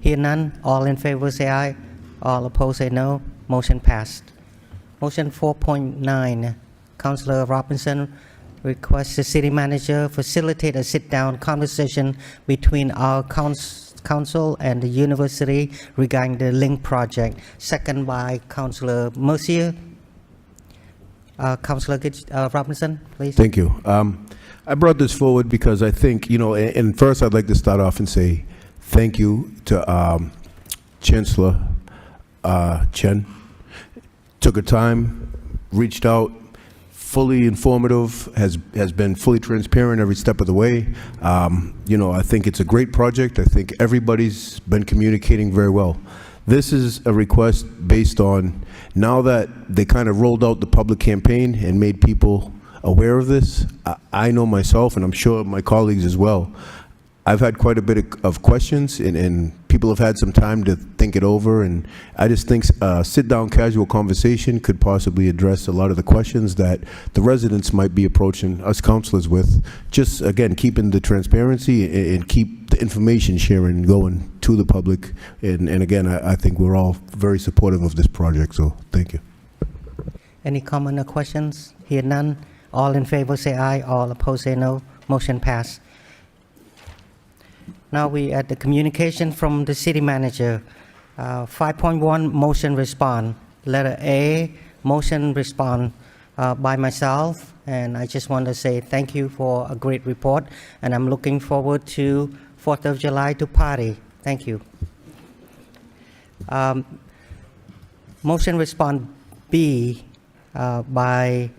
Speaker 1: Hear none. All in favor say aye. All opposed say no. Motion passed. Motion 4.9. Councillor Robinson requests the city manager facilitate a sit-down conversation between our council and the university regarding the LINK project. Second by Councillor Mercier. Councillor Robinson, please.
Speaker 10: Thank you. I brought this forward because I think, and first I'd like to start off and say thank you to Chancellor Chen. Took her time, reached out, fully informative, has been fully transparent every step of the way. I think it's a great project. I think everybody's been communicating very well. This is a request based on, now that they kind of rolled out the public campaign and made people aware of this, I know myself, and I'm sure my colleagues as well, I've had quite a bit of questions, and people have had some time to think it over, and I just think a sit-down casual conversation could possibly address a lot of the questions that the residents might be approaching us councilors with. Just, again, keeping the transparency and keep the information sharing going to the public. And again, I think we're all very supportive of this project, so thank you.
Speaker 1: Any comment or questions? Hear none. All in favor say aye. All opposed say no. Motion passed. Now we at the communication from the city manager. 5.1 motion respond. Letter A, motion respond by myself, and I just want to say thank you for a great report, and I'm looking forward to 4th of July to party. Thank you. Motion respond B by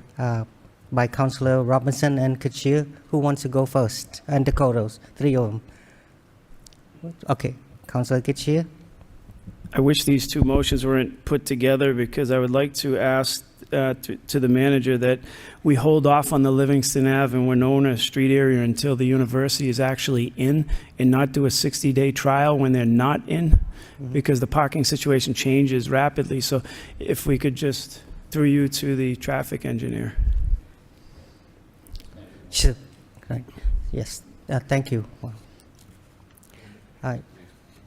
Speaker 1: Councillor Robinson and Kachir. Who wants to go first? And Dakotas, three of them. Okay, Councillor Kachir.
Speaker 5: I wish these two motions weren't put together, because I would like to ask to the manager that we hold off on the Livingston Ave and Winona Street area until the university is actually in, and not do a 60-day trial when they're not in, because the parking situation changes rapidly. So if we could just, through you to the traffic engineer.
Speaker 1: Sure. Right. Yes. Thank you.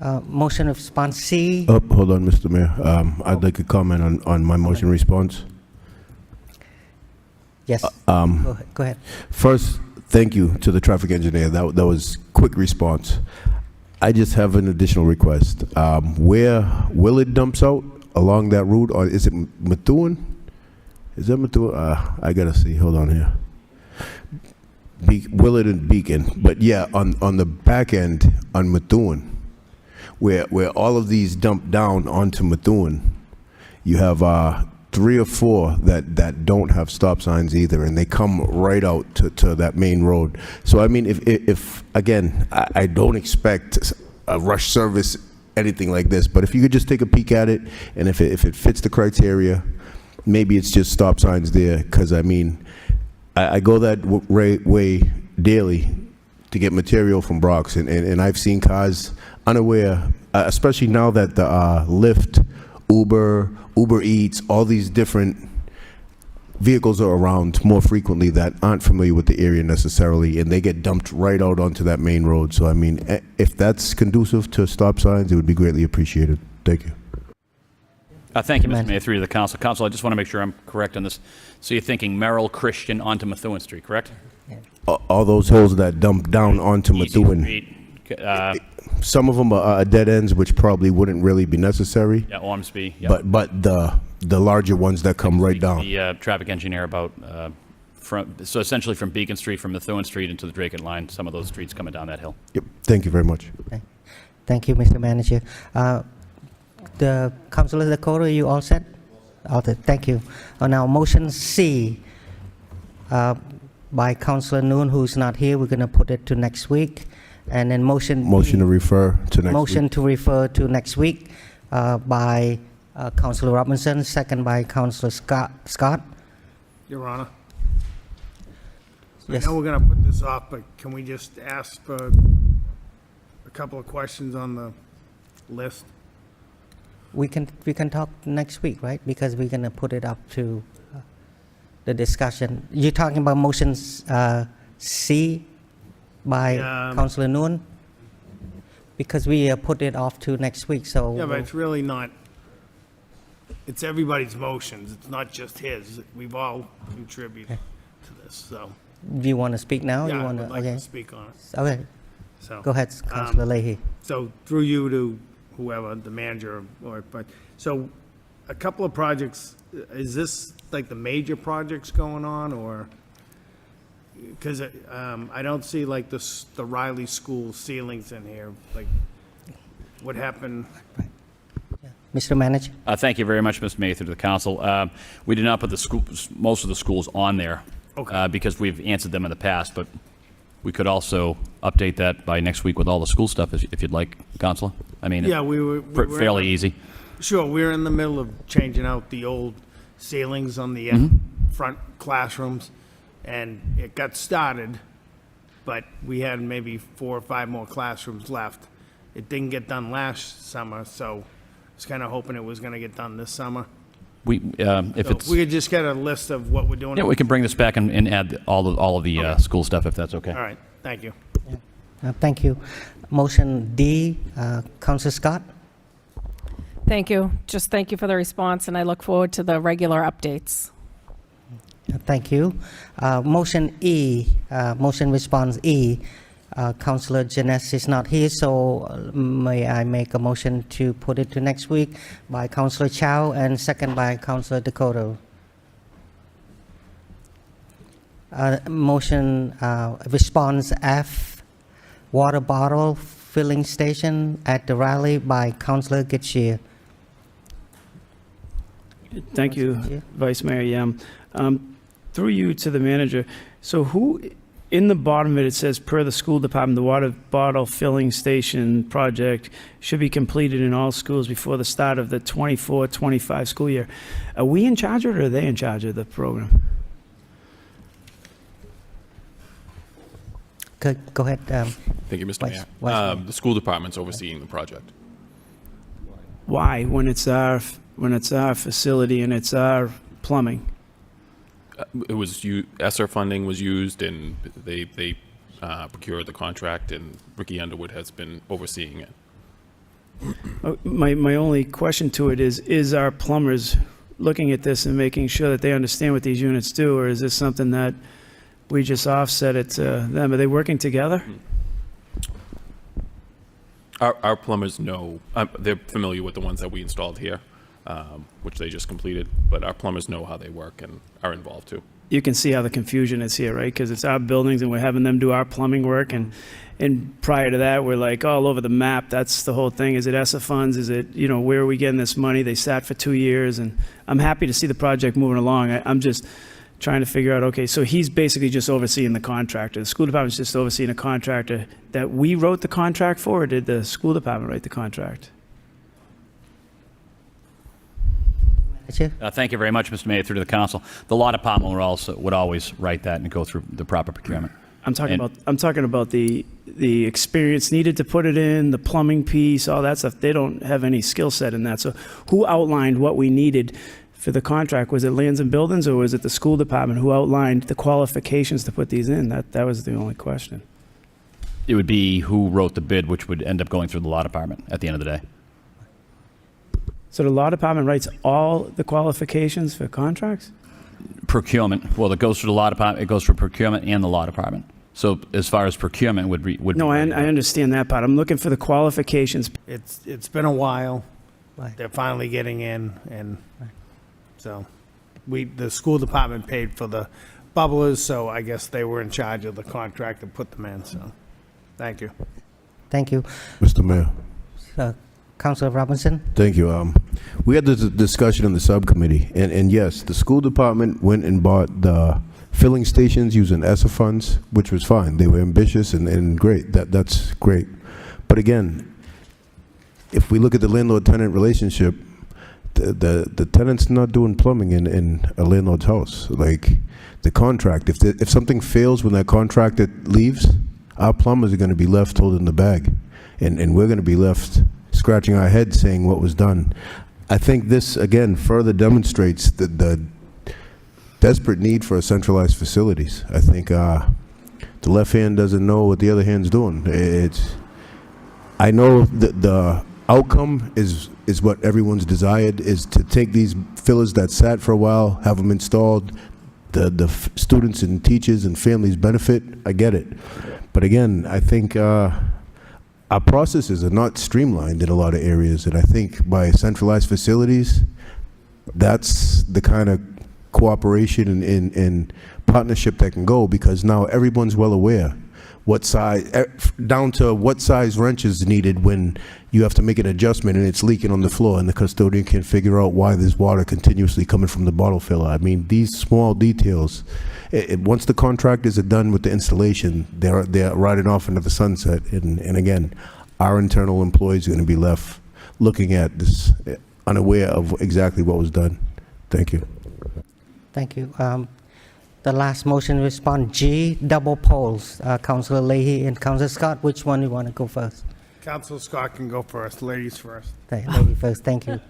Speaker 1: Motion of response C.
Speaker 10: Hold on, Mr. Mayor. I'd like to comment on my motion response.
Speaker 1: Yes. Go ahead.
Speaker 10: First, thank you to the traffic engineer. That was quick response. I just have an additional request. Where Willard dumps out along that route, or is it Methuen? Is that Methuen? I gotta see. Hold on here. Willard and Beacon, but yeah, on the back end on Methuen, where all of these dump down onto Methuen, you have 3 or 4 that don't have stop signs either, and they come right out to that main road. So I mean, if again, I don't expect a rush service, anything like this, but if you could just take a peek at it, and if it fits the criteria, maybe it's just stop signs there, because I mean, I go that way daily to get material from Brock's, and I've seen cars unaware, especially now that the Lyft, Uber Eats, all these different vehicles are around more frequently that aren't familiar with the area necessarily, and they get dumped right out onto that main road. So I mean, if that's conducive to stop signs, it would be greatly appreciated. Thank you.
Speaker 13: Thank you, Mr. Mayor. Through to the council. Council, I just want to make sure I'm correct on this. So you're thinking Merrill, Christian onto Methuen Street, correct?
Speaker 10: All those holes that dump down onto Methuen. Some of them are dead ends, which probably wouldn't really be necessary.
Speaker 13: Yeah, Ormsby. Yep.
Speaker 10: But the larger ones that come right down.
Speaker 13: The traffic engineer about so essentially from Beacon Street, from Methuen Street into the Draken line, some of those streets coming down that hill.
Speaker 10: Yep. Thank you very much.
Speaker 1: Okay. Thank you, Mr. Manager. The Councilor Dakota, you all set? All set. Thank you. Now, motion C by Councilor Noon, who's not here. We're going to put it to next week. And then motion
Speaker 10: to refer to next
Speaker 1: motion
Speaker 10: week.
Speaker 1: To refer to next week by Councilor Robinson, second by Councilor Scott.
Speaker 12: Your Honor.
Speaker 1: Yes.
Speaker 12: know we're gonna put this off, but can we just ask for a couple of questions on the list?
Speaker 1: We can talk next week, right? Because we're gonna put it up to the discussion. You're talking about motions C by Councillor Nguyen? Because we put it off to next week, so.
Speaker 12: Yeah, but it's really not, it's everybody's motions, it's not just his. We've all contributed to this, so.
Speaker 1: Do you want to speak now?
Speaker 12: Yeah,
Speaker 1: You
Speaker 12: I
Speaker 1: want
Speaker 12: would like to speak on it.
Speaker 1: Okay.
Speaker 12: So,
Speaker 1: Go ahead, Councillor Leahy.
Speaker 12: So through you to whoever, the manager, so a couple of projects, is this like the major projects going on, or? Because I don't see like the Riley School ceilings in here, like what happened?
Speaker 1: Mr. Manager?
Speaker 13: Thank you very much, Mr. Mayor, through the council. We did not put most of the schools on there because we've answered them in the past, but we could also update that by next week with all the school stuff if you'd like, Councilor. I mean,
Speaker 12: Yeah, we were
Speaker 13: fairly easy.
Speaker 12: Sure, we're in the middle of changing out the old ceilings on the front classrooms, and it got started, but we had maybe 4 or 5 more classrooms left. It didn't get done last summer, so I was kind of hoping it was going to get done this summer.
Speaker 13: If
Speaker 12: we could just get a list of what we're doing.
Speaker 13: Yeah, we can bring this back and add all of the school stuff if that's okay.
Speaker 12: All right, thank you.
Speaker 1: Thank you. Motion D, Councillor Scott?
Speaker 9: Thank you. Just thank you for the response, and I look forward to the regular updates.
Speaker 1: Thank you. Motion E, motion response E, Councillor Janess is not here, so may I make a motion to put it to next week by Councillor Chow and second by Councillor Dakota. Motion response F, water bottle filling station at the rally by Councillor Getchia.
Speaker 5: Thank you, Vice Mayor Yam. Through you to the manager, so who, in the bottom of it, it says, per the school department, the water bottle filling station project should be completed in all schools before the start of the 24-25 school year. Are we in charge of it, or are they in charge of the program?
Speaker 1: Go ahead.
Speaker 18: Thank you, Mr. Mayor. The school department's overseeing the project.
Speaker 5: Why, when it's our facility and it's our plumbing?
Speaker 18: It was ESSER funding was used, and they procured the contract, and Ricky Underwood has been overseeing it.
Speaker 5: My only question to it is our plumbers looking at this and making sure that they understand what these units do, or is this something that we just offset it to them? Are they working together?
Speaker 18: Our plumbers know, they're familiar with the ones that we installed here, which they just completed, but our plumbers know how they work and are involved too.
Speaker 5: You can see how the confusion is here, right? Because it's our buildings and we're having them do our plumbing work, and prior to that, we're like all over the map. That's the whole thing. Is it ESSA funds? Is it, where are we getting this money? They sat for 2 years, and I'm happy to see the project moving along. I'm just trying to figure out, okay, so he's basically just overseeing the contractor. The school department's just overseeing a contractor that we wrote the contract for, or did the school department write the contract?
Speaker 13: Thank you very much, Mr. Mayor, through to the council. The law department would always write that and go through the proper procurement.
Speaker 5: I'm talking about the experience needed to put it in, the plumbing piece, all that stuff. They don't have any skill set in that. So who outlined what we needed for the contract? Was it Lands and Buildings, or was it the school department who outlined the qualifications to put these in? That was the only question.
Speaker 13: It would be who wrote the bid, which would end up going through the law department at the end of the day.
Speaker 5: So the law department writes all the qualifications for contracts?
Speaker 13: Procurement. Well, it goes through the law department. It goes through procurement and the law department. So as far as procurement would
Speaker 5: No, I understand that part. I'm looking for the qualifications.
Speaker 12: It's been a while.
Speaker 1: Right.
Speaker 12: They're finally getting in, and so the school department paid for the bubblers, so I guess they were in charge of the contract and put them in. So, thank you.
Speaker 1: Thank you.
Speaker 10: Mr. Mayor.
Speaker 1: Councilor Robinson?
Speaker 10: Thank you. We had this discussion in the subcommittee, and yes, the school department went and bought the filling stations using ESSA funds, which was fine. They were ambitious and great. That's great. But again, if we look at the landlord-tenant relationship, the tenant's not doing plumbing in a landlord's house. Like, the contract, if something fails when that contractor leaves, our plumbers are going to be left holding the bag, and we're going to be left scratching our heads saying what was done. I think this, again, further demonstrates the desperate need for centralized facilities. I think the left hand doesn't know what the other hand's doing. I know that the outcome is what everyone's desired, is to take these fillers that sat for a while, have them installed, the students and teachers and families benefit. I get it. But again, I think our processes are not streamlined in a lot of areas, and I think by centralized facilities, that's the kind of cooperation and partnership that can go, because now everyone's well aware what size, down to what size wrench is needed when you have to make an adjustment and it's leaking on the floor and the custodian can't figure out why there's water continuously coming from the bottle filler. I mean, these small details, once the contractors are done with the installation, they're riding off into the sunset. And again, our internal employees are going to be left looking at this, unaware of exactly what was done. Thank you.
Speaker 1: Thank you. The last motion respond G, double polls. Councilor Leahy and Councilor Scott, which one you want to go first?
Speaker 12: Councilor Scott can go first, ladies first.
Speaker 1: Lady first, thank you.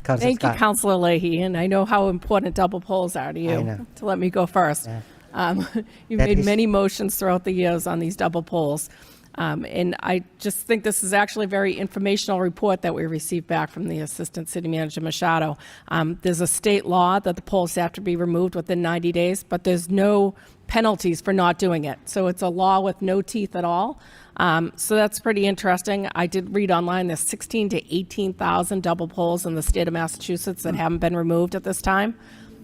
Speaker 1: Councilor
Speaker 9: Thank you,
Speaker 1: Scott.
Speaker 9: Councilor Leahy, and I know how important double polls are to
Speaker 1: I
Speaker 9: you,
Speaker 1: know.
Speaker 9: to let me go first. You've
Speaker 1: That
Speaker 9: made
Speaker 1: is-
Speaker 9: many motions throughout the years on these double polls. And I just think this is actually a very informational report that we received back from the Assistant City Manager Machado. There's a state law that the polls have to be removed within 90 days, but there's no penalties for not doing it. So it's a law with no teeth at all. So that's pretty interesting. I did read online there's 16 to 18,000 double polls in the state of Massachusetts that haven't been removed at this time.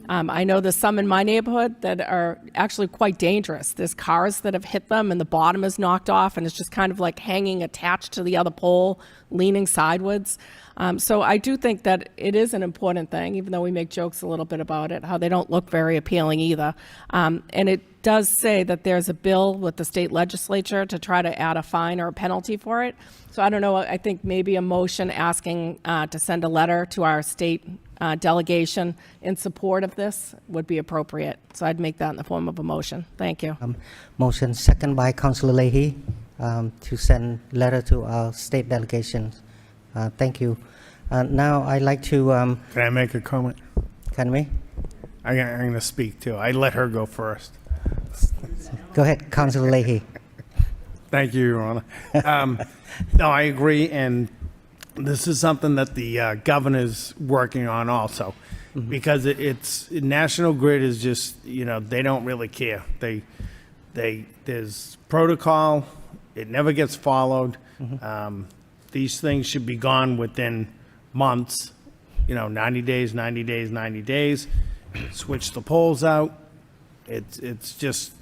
Speaker 9: I know there's some in my neighborhood that are actually quite dangerous. There's cars that have hit them and the bottom is knocked off and it's just kind of like hanging attached to the other pole, leaning sideways. So I do think that it is an important thing, even though we make jokes a little bit about it, how they don't look very appealing either. And it does say that there's a bill with the state legislature to try to add a fine or a penalty for it. So I don't know, I think maybe a motion asking to send a letter to our state delegation in support of this would be appropriate. So I'd make that in the form of a motion. Thank you.
Speaker 1: Motion second by Councilor Leahy to send letter to our state delegations. Thank you. Now I'd like to.
Speaker 12: Can I make a comment?
Speaker 1: Can we?
Speaker 12: I'm going to speak too. I let her go first.
Speaker 1: Go ahead, Councilor Leahy.
Speaker 12: Thank you, Your Honor. No, I agree, and this is something that the governor's working on also, because it's National Grid is just, they don't really care. There's protocol, it never gets followed. These things should be gone within months, 90 days, 90 days, 90 days. Switch the poles out. It's just,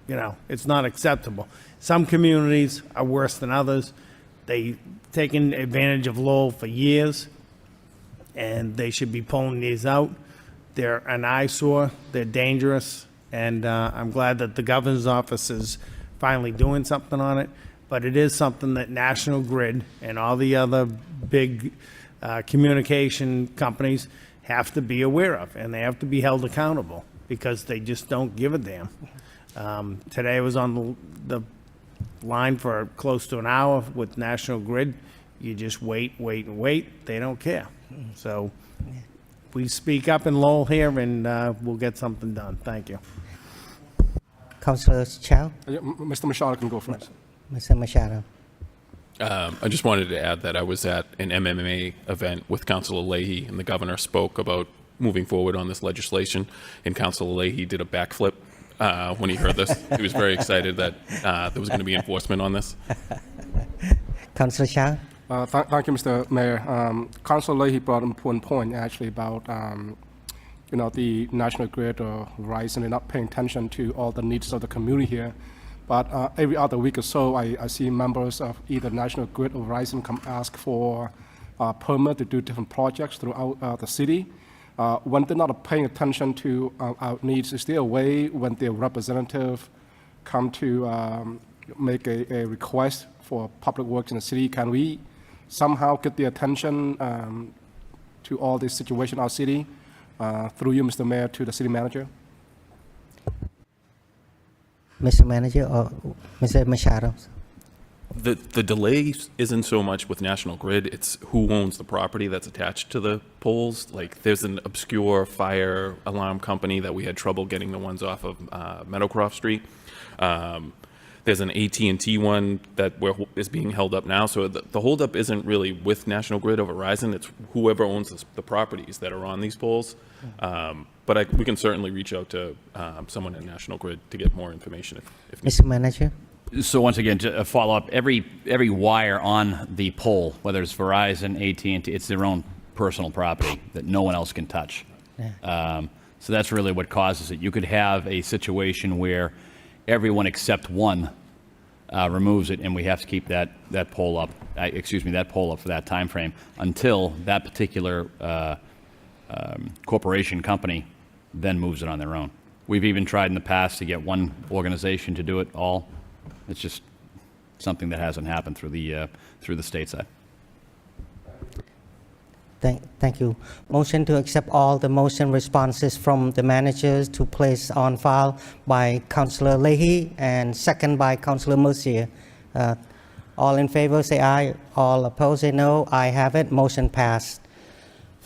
Speaker 12: it's not acceptable. Some communities are worse than others. They've taken advantage of Lowell for years, and they should be pulling these out. They're an eyesore, they're dangerous, and I'm glad that the governor's office is finally doing something on it. But it is something that National Grid and all the other big communication companies have to be aware of, and they have to be held accountable because they just don't give a damn. Today I was on the line for close to an hour with National Grid. You just wait, and wait. They don't care. So we speak up in Lowell here, and we'll get something done. Thank you.
Speaker 1: Councilor Chow?
Speaker 19: Mr. Machado can go first.
Speaker 1: Mr. Machado.
Speaker 18: I just wanted to add that I was at an MMA event with Councilor Leahy, and the governor spoke about moving forward on this legislation, and Councilor Leahy did a backflip when he heard this. He was very excited that there was going to be enforcement on this.
Speaker 1: Councilor Shah?
Speaker 19: Thank you, Mr. Mayor. Councilor Leahy brought an important point, actually, about the National Grid or Verizon and not paying attention to all the needs of the community here. But every other week or so, I see members of either National Grid or Verizon come ask for a permit to do different projects throughout the city. When they're not paying attention to our needs, is there a way when their representative come to make a request for public works in the city, can we somehow get the attention to all this situation in our city, through you, Mr. Mayor, to the city manager?
Speaker 1: Mr. Manager or Mr. Machado?
Speaker 18: The delay isn't so much with National Grid, it's who owns the property that's attached to the poles. Like, there's an obscure fire alarm company that we had trouble getting the ones off of Meadowcroft Street. There's an AT&T one that is being held up now. So the holdup isn't really with National Grid or Verizon, it's whoever owns the properties that are on these poles. But we can certainly reach out to someone at National Grid to get more information if
Speaker 1: Mr. Manager?
Speaker 13: So once again, to follow up, every wire on the pole, whether it's Verizon, AT&T, it's their own personal property that no one else can touch. So that's really what causes it. You could have a situation where everyone except one removes it, and we have to keep that pole up. That pole up for that time frame until that particular corporation company then moves it on their own. We've even tried in the past to get one organization to do it all. It's just something that hasn't happened through the state side.
Speaker 1: Thank you. Motion to accept all the motion responses from the managers to place on file by Councillor Leahy and second by Councillor Mercier. All in favor say aye. All opposed say no. I have it. Motion passed.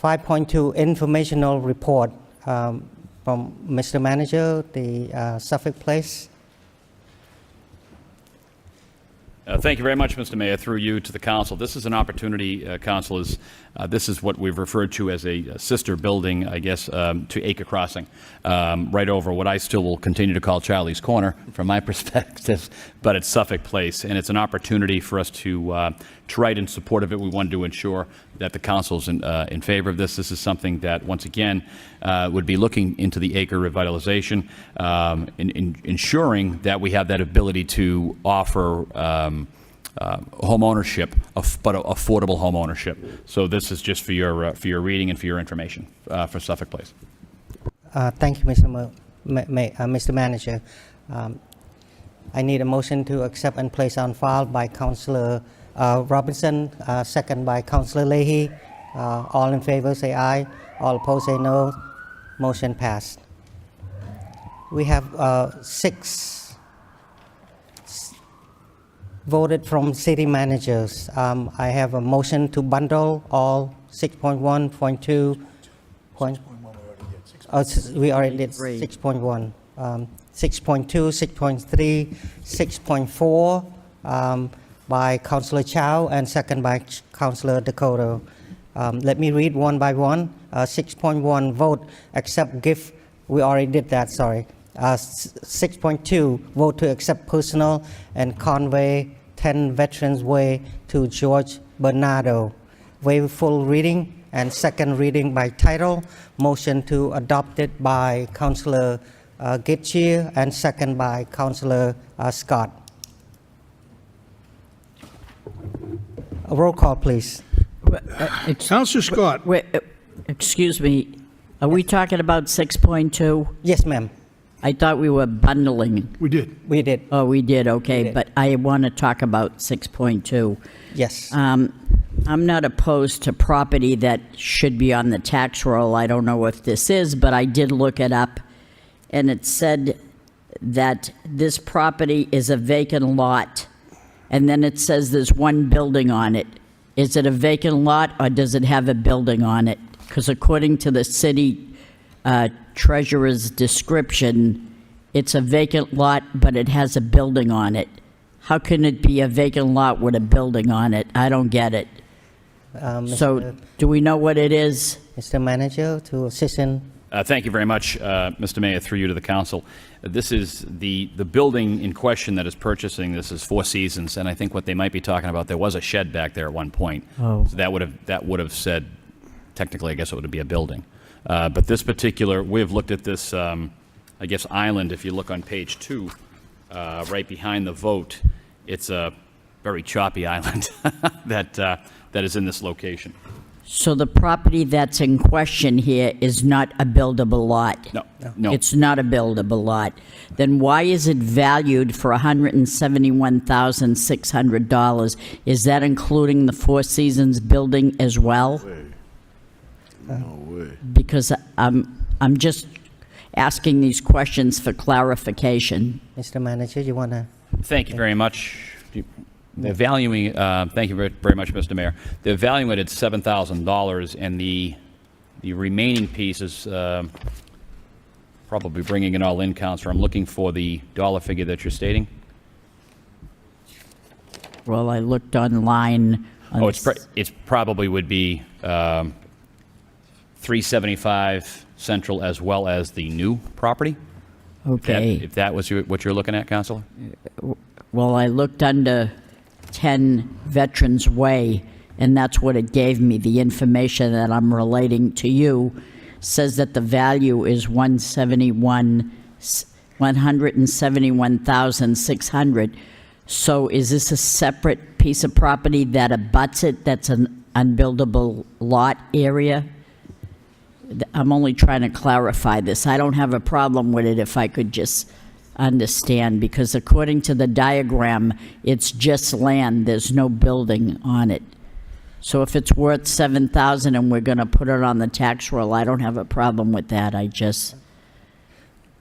Speaker 1: 5.2 informational report from Mr. Manager, the Suffolk Place.
Speaker 13: Thank you very much, Mr. Mayor. Through you to the council. This is an opportunity, councilors. This is what we've referred to as a sister building, I guess, to Acre Crossing, right over what I still will continue to call Charlie's Corner from my perspective, but it's Suffolk Place, and it's an opportunity for us to write in support of it. We wanted to ensure that the council's in favor of this. This is something that, once again, would be looking into the acre revitalization, ensuring that we have that ability to offer home ownership, but affordable home ownership. So this is just for your reading and for your information for Suffolk Place.
Speaker 1: Thank you, Mr. Manager. I need a motion to accept and place on file by Councillor Robinson, second by Councillor Leahy. All in favor say aye. All opposed say no. Motion passed. We have 6 voted from city managers. I have a motion to bundle all 6.1, 0.2, we already did 6.1, 6.2, 6.3, 6.4 by Councillor Chow and second by Councillor Dakota. Let me read one by one. 6.1, vote accept gift. We already did that, sorry. 6.2, vote to accept personal and convey 10 Veterans Way to George Bernardo. Waive full reading and second reading by title. Motion to adopt it by Councillor Getchia and second by Councillor Scott. A roll call, please.
Speaker 2: Councillor Scott.
Speaker 3: Wait, excuse me. Are we talking about 6.2?
Speaker 1: Yes, ma'am.
Speaker 3: I thought we were bundling.
Speaker 2: We did.
Speaker 1: We did.
Speaker 3: Oh, we did, okay.
Speaker 1: We did.
Speaker 3: But I want to talk about 6.2.
Speaker 1: Yes.
Speaker 3: I'm not opposed to property that should be on the tax roll. I don't know if this is, but I did look it up, and it said that this property is a vacant lot, and then it says there's one building on it. Is it a vacant lot, or does it have a building on it? Because according to the city treasurer's description, it's a vacant lot, but it has a building on it. How can it be a vacant lot with a building on it? I don't get it. So, do we know what it is?
Speaker 1: Mr. Manager, to assist in.
Speaker 13: Thank you very much, Mr. Mayor, through you to the council. This is the building in question that is purchasing this is Four Seasons, and I think what they might be talking about, there was a shed back there at one point.
Speaker 3: Oh.
Speaker 13: So that would have said, technically, I guess it would be a building. But this particular, we've looked at this, I guess, island. If you look on page 2, right behind the vote, it's a very choppy island that is in this location.
Speaker 3: So the property that's in question here is not a buildable lot?
Speaker 13: No.
Speaker 3: It's not a buildable lot. Then why is it valued for $171,600? Is that including the Four Seasons building as well?
Speaker 10: No way.
Speaker 3: Because I'm just asking these questions for clarification.
Speaker 1: Mr. Manager, you want to?
Speaker 13: Thank you very much. They're valuing, thank you very much, Mr. Mayor. They're valuing it at $7,000, and the remaining piece is probably bringing it all in, Counselor. I'm looking for the dollar figure that you're stating.
Speaker 3: Well, I looked online.
Speaker 13: Oh, it's probably would be 375 Central as well as the new property.
Speaker 3: Okay.
Speaker 13: If that was what you're looking at, Counselor?
Speaker 3: Well, I looked under 10 Veterans Way, and that's what it gave me. The information that I'm relating to you says that the value is $171,600. So is this a separate piece of property that abuts it, that's an unbuildable lot area? I'm only trying to clarify this. I don't have a problem with it if I could just understand, because according to the diagram, it's just land. There's no building on it. So if it's worth $7,000 and we're going to put it on the tax roll, I don't have a problem with that. I just...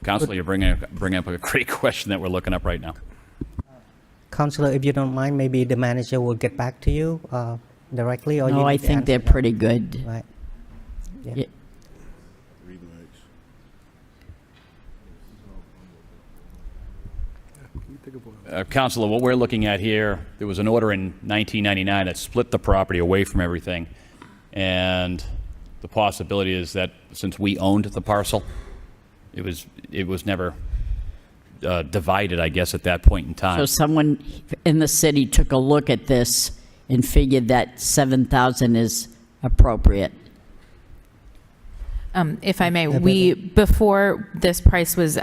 Speaker 13: Counselor, you're bringing up a great question that we're looking up right now.
Speaker 1: Counselor, if you don't mind, maybe the manager will get back to you directly, or
Speaker 3: No,
Speaker 1: you
Speaker 3: I
Speaker 1: need to
Speaker 3: think they're
Speaker 1: answer that?
Speaker 3: pretty good.
Speaker 1: Right. Yeah.
Speaker 3: Yeah.
Speaker 13: Counselor, what we're looking at here, there was an order in 1999 that split the property away from everything. And the possibility is that since we owned the parcel, it was never divided, I guess, at that point in time.
Speaker 3: So someone in the city took a look at this and figured that $7,000 is appropriate.
Speaker 20: If I may, before this price was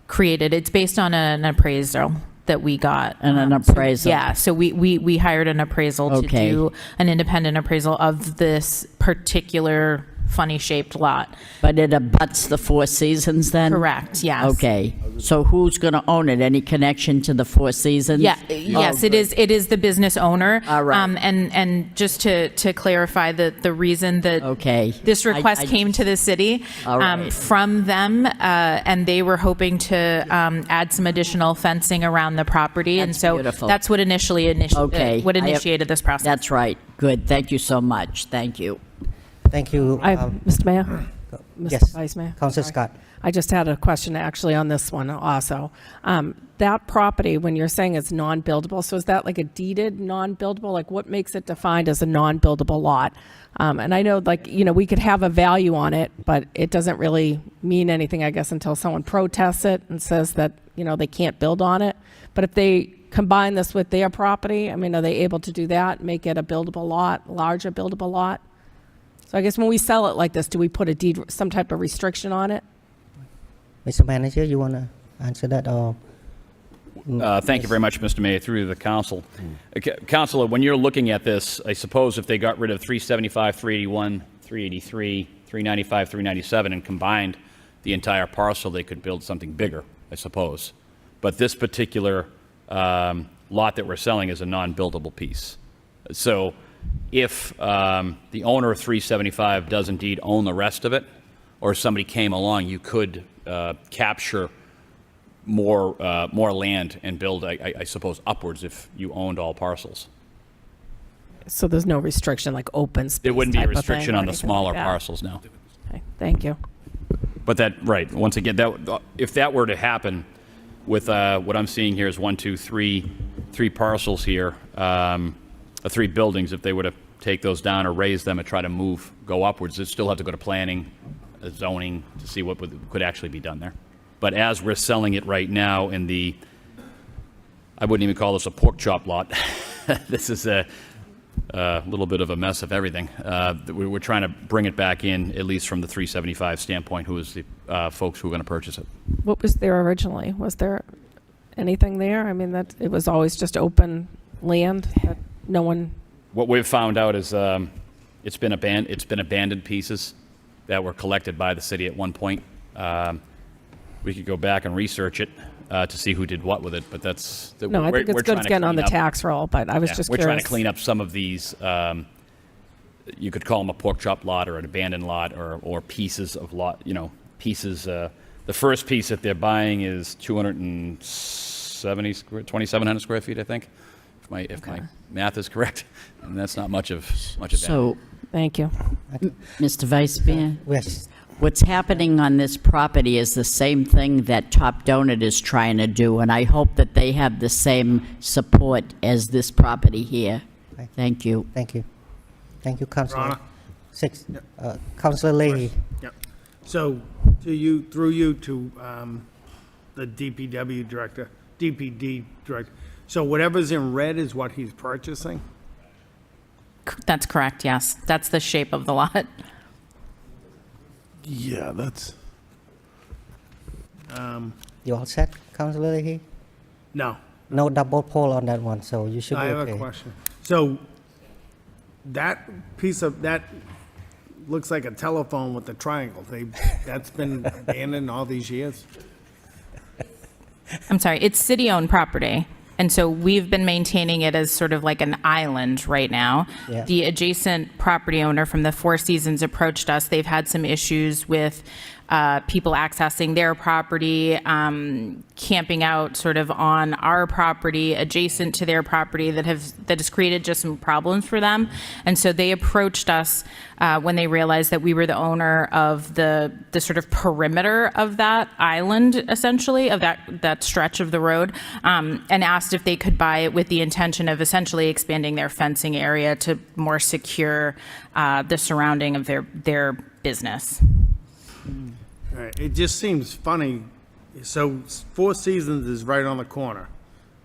Speaker 20: created, it's based on an appraisal that we got.
Speaker 3: And an appraisal.
Speaker 20: So we hired an appraisal to
Speaker 3: Okay.
Speaker 20: do an independent appraisal of this particular funny-shaped lot.
Speaker 3: But it abuts the Four Seasons then?
Speaker 20: Correct, yes.
Speaker 3: Okay. So who's going to own it? Any connection to the Four Seasons?
Speaker 20: Yeah, yes, it is the business owner.
Speaker 3: All right.
Speaker 20: And just to clarify, the reason that this request came to the city
Speaker 3: All right.
Speaker 20: from them, and they were hoping to add some additional fencing around the property. And so
Speaker 3: beautiful.
Speaker 20: that's what
Speaker 3: Okay.
Speaker 20: what initiated this process.
Speaker 3: That's right. Good. Thank you so much. Thank you.
Speaker 1: Thank you.
Speaker 9: Mr. Mayor? Mr.
Speaker 1: Yes.
Speaker 9: Vice Mayor?
Speaker 1: Councilor
Speaker 9: Sorry.
Speaker 1: Scott.
Speaker 9: I just had a question actually on this one also. That property, when you're saying it's non-buildable, so is that like a deeded non-buildable? Like what makes it defined as a non-buildable lot? And I know we could have a value on it, but it doesn't really mean anything, I guess, until someone protests it and says that, they can't build on it. But if they combine this with their property, are they able to do that, make it a buildable lot, larger buildable lot? So I guess when we sell it like this, do we put some type of restriction on it?
Speaker 1: Mr. Manager, you want to answer that, or?
Speaker 13: Thank you very much, Mr. Mayor, through to the council. Councilor, when you're looking at this, I suppose if they got rid of 375, 381, 383, 395, 397, and combined the entire parcel, they could build something bigger, I suppose. But this particular lot that we're selling is a non-buildable piece. So if the owner of 375 does indeed own the rest of it, or somebody came along, you could capture more land and build, I suppose, upwards if you owned all parcels.
Speaker 9: So there's no restriction like open space?
Speaker 13: There wouldn't be a
Speaker 9: type of
Speaker 13: restriction
Speaker 9: thing or
Speaker 13: on the
Speaker 9: anything
Speaker 13: smaller
Speaker 9: like that?
Speaker 13: parcels now.
Speaker 9: Okay, thank you.
Speaker 13: But once again, if that were to happen with what I'm seeing here is 1, 2, 3 parcels here, 3 buildings, if they were to take those down or raise them and try to go upwards, they'd still have to go to planning, zoning to see what could actually be done there. But as we're selling it right now I wouldn't even call this a pork chop lot. This is a little bit of a mess of everything. We're trying to bring it back in, at least from the 375 standpoint, who is the folks who are going to purchase it.
Speaker 9: What was there originally? Was there anything there? That it was always just open land that no one...
Speaker 13: What we've found out is it's been abandoned pieces that were collected by the city at one point. We could go back and research it to see who did what with it, but that's...
Speaker 9: No, I think it's good getting on the tax roll, but I was just
Speaker 13: we're
Speaker 9: curious.
Speaker 13: trying to clean up some of these you could call them a pork chop lot or an abandoned lot or pieces of lot, pieces. The first piece that they're buying is 2,700 square feet, I think, if my math is correct. And that's not much of that.
Speaker 3: So,
Speaker 9: Thank you.
Speaker 3: Mr. Vice Mayor?
Speaker 1: Yes.
Speaker 3: What's happening on this property is the same thing that Top Donut is trying to do, and I hope that they have the same support as this property here. Thank you.
Speaker 1: Thank you. Thank you, Councilor.
Speaker 12: Honor.
Speaker 1: Councilor Leahy.
Speaker 12: Yep. So, through you to the DPD director. So whatever's in red is what he's purchasing?
Speaker 20: That's correct, yes. That's the shape of the lot.
Speaker 10: Yeah, that's...
Speaker 1: You all set, Councilor Leahy?
Speaker 12: No.
Speaker 1: No double poll on that one, so you should be
Speaker 12: I have
Speaker 1: okay.
Speaker 12: a question. So that piece of, that looks like a telephone with a triangle. That's been abandoned all these years?
Speaker 20: I'm sorry, it's city-owned property. And so we've been maintaining it as sort of like an island right now.
Speaker 1: Yeah.
Speaker 20: The adjacent property owner from the Four Seasons approached us. They've had some issues with people accessing their property, camping out sort of on our property, adjacent to their property, that has created just some problems for them. And so they approached us when they realized that we were the owner of the sort of perimeter of that island, essentially, of that stretch of the road, and asked if they could buy it with the intention of essentially expanding their fencing area to more secure the surrounding of their business.
Speaker 12: All right, it just seems funny. So Four Seasons is right on the corner,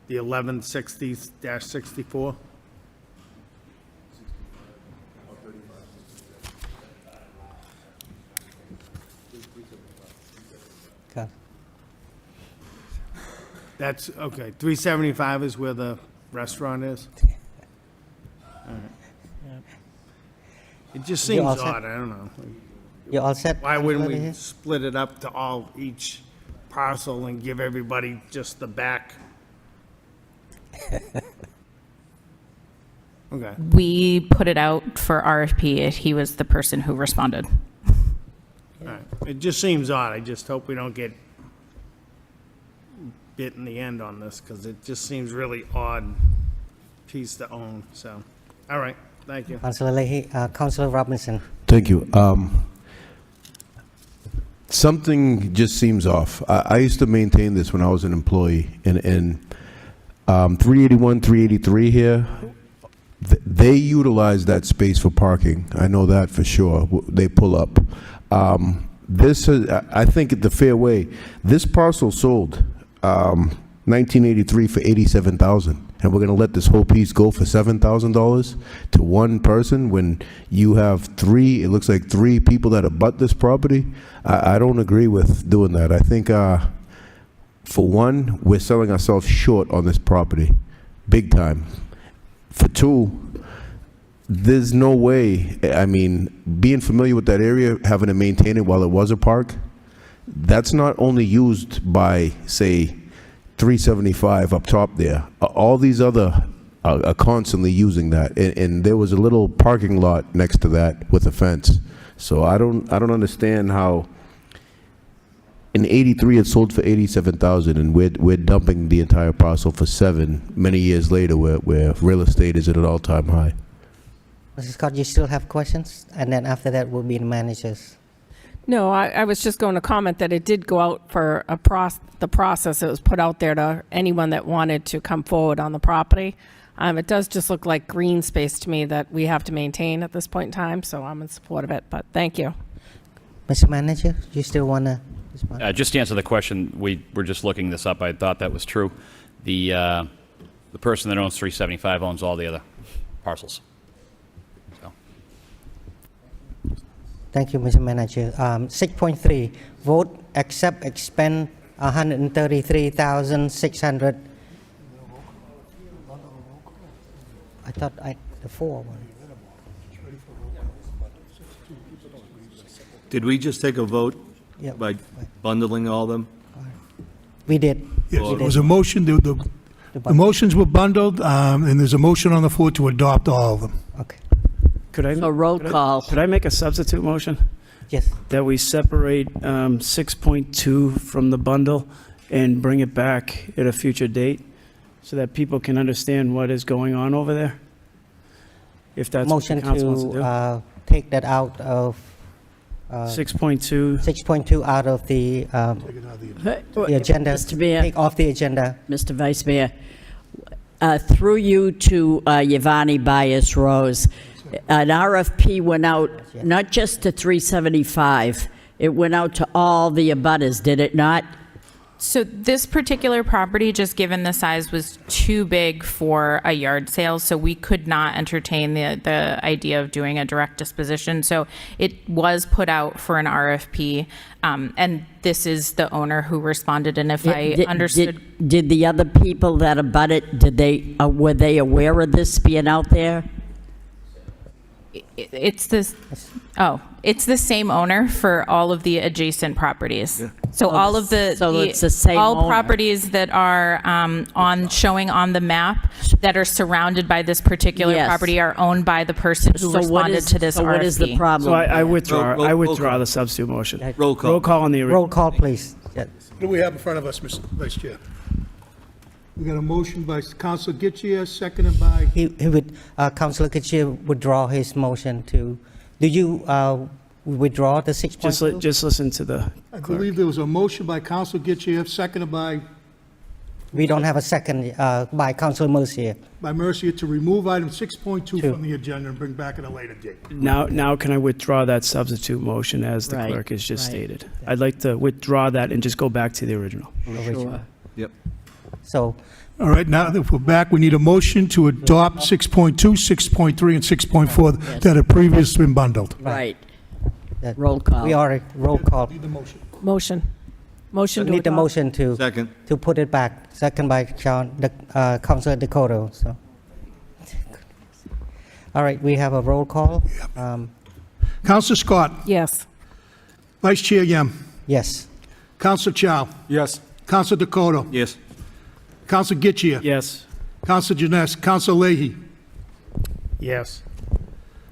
Speaker 12: the 1160-64.
Speaker 1: Okay.
Speaker 12: That's, okay, 375 is where the restaurant is? All right. It just seems
Speaker 1: all set?
Speaker 12: odd, I don't know.
Speaker 1: You all set?
Speaker 12: Why wouldn't
Speaker 1: Councilor
Speaker 12: we
Speaker 1: Leahy?
Speaker 12: split it up to each parcel and give everybody just the back? Okay.
Speaker 20: We put it out for RFP. He was the person who responded.
Speaker 12: All right. It just seems odd. I just hope we don't get bit in the end on this, because it just seems really odd piece to own, so. All right, thank you.
Speaker 1: Councilor Leahy, Councilor Robinson.
Speaker 10: Thank you. Something just seems off. I used to maintain this when I was an employee, and 381, 383 here, they utilize that space for parking. I know that for sure. They pull up. This is, I think, the fair way. This parcel sold 1983 for $87,000, and we're going to let this whole piece go for $7,000 to one person when you have three. It looks like three people that abut this property. I don't agree with doing that. I think, for one, we're selling ourselves short on this property, big time. For two, there's no way. I mean, being familiar with that area, having to maintain it while it was a park, that's not only used by, say, 375 up top there. All these other are constantly using that, and there was a little parking lot next to that with a fence. So I don't understand how in '83 it sold for $87,000, and we're dumping the entire parcel for $7 many years later, where real estate is at an all-time high.
Speaker 1: Mrs. Scott, you still have questions? And then after that will be the managers.
Speaker 9: No, I was just going to comment that it did go out for the process. It was put out there to anyone that wanted to come forward on the property. It does just look like green space to me that we have to maintain at this point in time, so I'm in support of it, but thank you.
Speaker 1: Mr. Manager, you still want to respond?
Speaker 13: Just to answer the question, we were just looking this up. I thought that was true. The person that owns 375 owns all the other parcels. So.
Speaker 1: Thank you, Mr. Manager. 6.3, vote accept expend $133,600. I thought the four one.
Speaker 14: Did we just take a vote
Speaker 1: Yep.
Speaker 14: by bundling all of them?
Speaker 1: We did.
Speaker 2: Yes,
Speaker 1: We
Speaker 2: it
Speaker 1: did.
Speaker 2: was a motion, the motions were bundled, and there's a motion on the floor to adopt all of them.
Speaker 1: Okay.
Speaker 5: Could I?
Speaker 3: So roll
Speaker 5: could I-
Speaker 3: call.
Speaker 5: Could I make a substitute motion?
Speaker 1: Yes.
Speaker 5: That we separate 6.2 from the bundle and bring it back at a future date so that people can understand what is going on over there? If that's what the
Speaker 1: Motion
Speaker 5: council wants to do.
Speaker 1: to take that out of
Speaker 5: 6.2.
Speaker 1: 6.2 out of the agenda.
Speaker 3: Mr. Mayor.
Speaker 1: Take off the agenda.
Speaker 3: Mr. Vice Mayor, through you to Yvonne Bias Rose, an RFP went out not just to 375, it went out to all the abutters, did it not?
Speaker 20: So this particular property, just given the size, was too big for a yard sale, so we could not entertain the idea of doing a direct disposition. So it was put out for an RFP, and this is the owner who responded. And if I understood,
Speaker 3: Did the other people that abut it, were they aware of this being out there?
Speaker 20: it's this. Oh, it's the same owner for all of the adjacent properties. So all of the,
Speaker 3: it's the same
Speaker 20: all
Speaker 3: owner.
Speaker 20: properties that are showing on the map that are surrounded by this particular
Speaker 3: Yes.
Speaker 20: property are owned by the person who responded to this RFP.
Speaker 3: What is the problem?
Speaker 5: So I withdraw,
Speaker 14: Roll-
Speaker 5: I
Speaker 14: roll
Speaker 5: withdraw
Speaker 14: call.
Speaker 5: the substitute motion.
Speaker 14: Roll call.
Speaker 5: Roll call on the
Speaker 1: Roll call, please. Yeah.
Speaker 2: What do we have in front of us, Mr. Vice Chair? We got a motion by Council Getchia, seconded by,
Speaker 1: He would, Councilor Kitchia withdraw his motion to, do you withdraw the 6.2?
Speaker 5: Just listen to the
Speaker 2: I believe there was a motion by Council Getchia, seconded by
Speaker 1: We don't have a second by Councilor Mercier.
Speaker 2: Mercier to remove item 6.2 from the agenda and bring back at a later date.
Speaker 5: Now can I withdraw that substitute motion as the
Speaker 3: Right,
Speaker 5: clerk has just
Speaker 3: right.
Speaker 5: stated? I'd like to withdraw that and just go back to the original.
Speaker 3: Sure.
Speaker 14: Yep.
Speaker 1: So,
Speaker 2: All right, now that we're back, we need a motion to adopt 6.2, 6.3, and 6.4 that have previously been bundled.
Speaker 3: Right.
Speaker 1: that-
Speaker 3: Roll call.
Speaker 1: we already, roll call.
Speaker 2: Need the motion.
Speaker 9: Motion to
Speaker 1: Need the
Speaker 9: adopt.
Speaker 1: motion to,
Speaker 14: Second.
Speaker 1: to put it back. Second by Councilor Dakota, so. All right, we have a roll call.
Speaker 2: Council Scott,
Speaker 9: Yes.
Speaker 2: Vice Chair Yem,
Speaker 1: Yes.
Speaker 2: Council Chow,
Speaker 19: Yes.
Speaker 2: Council Dakota,
Speaker 14: Yes.
Speaker 2: Council Getchia,
Speaker 5: Yes.
Speaker 2: Council Janess, Council Leahy,
Speaker 12: Yes.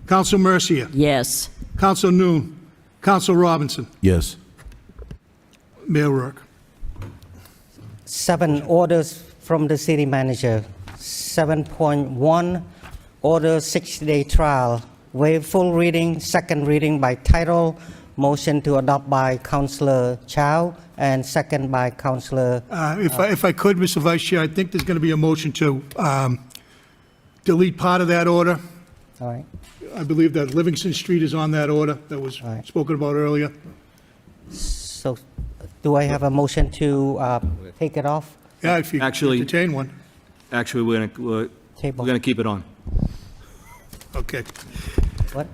Speaker 2: Council Mercier,
Speaker 3: Yes.
Speaker 2: Council Noon, Council Robinson,
Speaker 10: Yes.
Speaker 2: Mayor Rourke.
Speaker 1: 7 orders from the city manager. 7.1, order 60-day trial. Waive full reading, second reading by title. Motion to adopt by Councilor Chow and second by Councilor,
Speaker 2: If I could, Mr. Vice Chair, I think there's going to be a motion to delete part of that order.
Speaker 1: all right.
Speaker 2: I believe that Livingston Street is on that order that was
Speaker 1: Right.
Speaker 2: spoken about earlier.
Speaker 1: So do I have a motion to take it off?
Speaker 2: Yeah, if you
Speaker 14: Actually-
Speaker 2: entertain one.
Speaker 14: Actually, we're
Speaker 1: Table.
Speaker 14: gonna keep it on.
Speaker 2: Okay.
Speaker 1: What?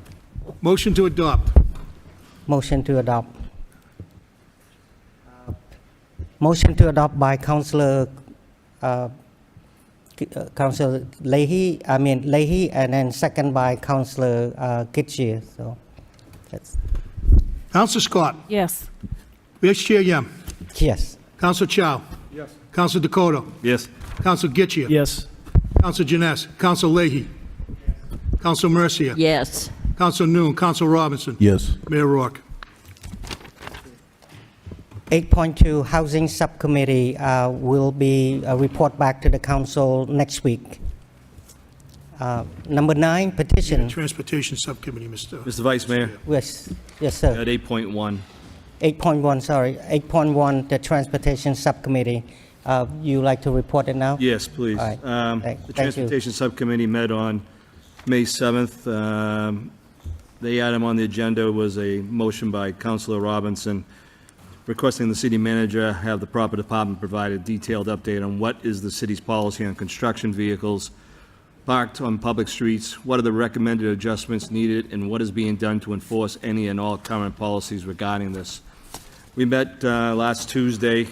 Speaker 2: Motion to adopt.
Speaker 1: Motion to adopt. Motion to adopt by Councilor Councilor Leahy, and then second by Councilor Kitchia, so that's,
Speaker 2: Council Scott,
Speaker 9: Yes.
Speaker 2: Vice Chair Yem,
Speaker 1: yes.
Speaker 2: Council Chow. Yes. Council Dakota,
Speaker 14: Yes.
Speaker 2: Council Getchia.
Speaker 5: Yes.
Speaker 2: Council Janess, Council Leahy, Council Mercier,
Speaker 3: Yes.
Speaker 2: Council Noon, Council Robinson,
Speaker 10: Yes.
Speaker 2: Mayor Rourke.
Speaker 1: 8.2 Housing Subcommittee will be a report back to the council next week. Number 9, petition.
Speaker 2: Transportation Subcommittee, Mr.
Speaker 14: Mr. Vice Mayor,
Speaker 1: Yes, yes, sir.
Speaker 14: at 8.1,
Speaker 1: 8.1, sorry. 8.1, the Transportation Subcommittee. You like to report it now?
Speaker 14: yes, please.
Speaker 1: All right.
Speaker 14: The
Speaker 1: Thank you.
Speaker 14: Transportation Subcommittee met on May 7th. The item on the agenda was a motion by Councilor Robinson requesting the city manager have the proper department provide a detailed update on what is the city's policy on construction vehicles parked on public streets, what are the recommended adjustments needed, and what is being done to enforce any and all current policies regarding this. We met last Tuesday.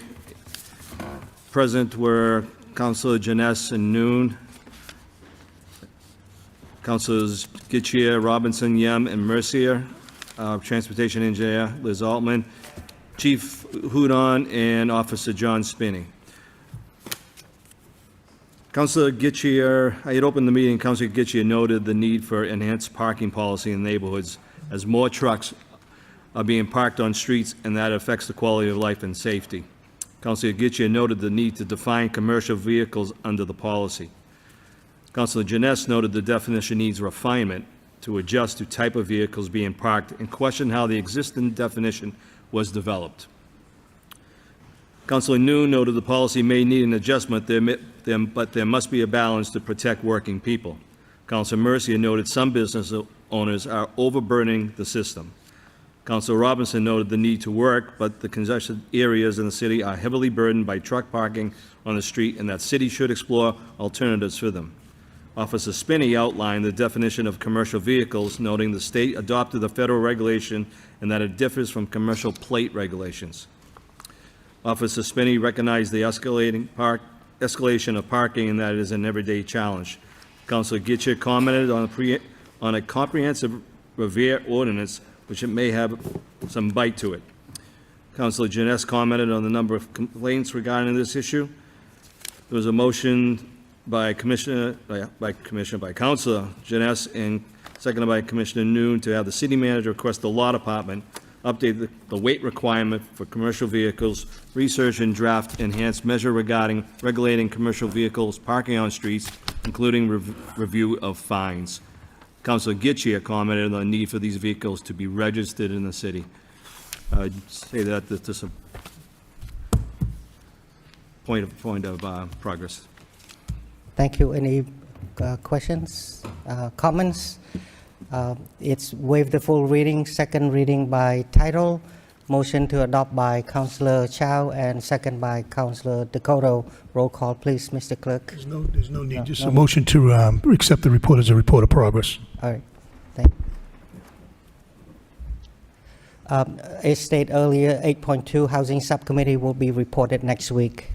Speaker 14: Present were Councilor Janess and Noon, Councilors Getchia, Robinson, Yem, and Mercier, Transportation Engineer Liz Altman, Chief Hudon, and Officer John Spinney. Councilor Gitchier, I had opened the meeting, Councilor Gitchier noted the need for enhanced parking policy in neighborhoods as more trucks are being parked on streets, and that affects the quality of life and safety. Councilor Gitchier noted the need to define commercial vehicles under the policy. Councilor Janess noted the definition needs refinement to adjust to type of vehicles being parked and questioned how the existing definition was developed. Councilor Noon noted the policy may need an adjustment, but there must be a balance to protect working people. Councilor Mercier noted some business owners are overburdening the system. Councilor Robinson noted the need to work, but the congested areas in the city are heavily burdened by truck parking on the street, and that cities should explore alternatives for them. Officer Spinney outlined the definition of commercial vehicles, noting the state adopted the federal regulation and that it differs from commercial plate regulations. Officer Spinney recognized the escalation of parking and that it is an everyday challenge. Councilor Gitcher commented on a comprehensive Revere ordinance, which it may have some bite to it. Councilor Janess commented on the number of complaints regarding this issue. There was a motion by Councilor Janess and seconded by Commissioner Noon to have the city manager request the law department update the weight requirement for commercial vehicles, research and draft enhanced measure regarding regulating commercial vehicles parking on streets, including review of fines. Councilor Gitchier commented on the need for these vehicles to be registered in the city. I'd say that this is a point of progress.
Speaker 1: Thank you. Any questions, comments? It's waive the full reading, second reading by title, motion to adopt by Councilor Chow and second by Councilor Dakota. Roll call, please, Mr. Clerk.
Speaker 2: There's no need, just a motion to accept the report as a report of progress.
Speaker 1: All right, thank you. As stated earlier, 8.2 Housing Subcommittee will be reported next week.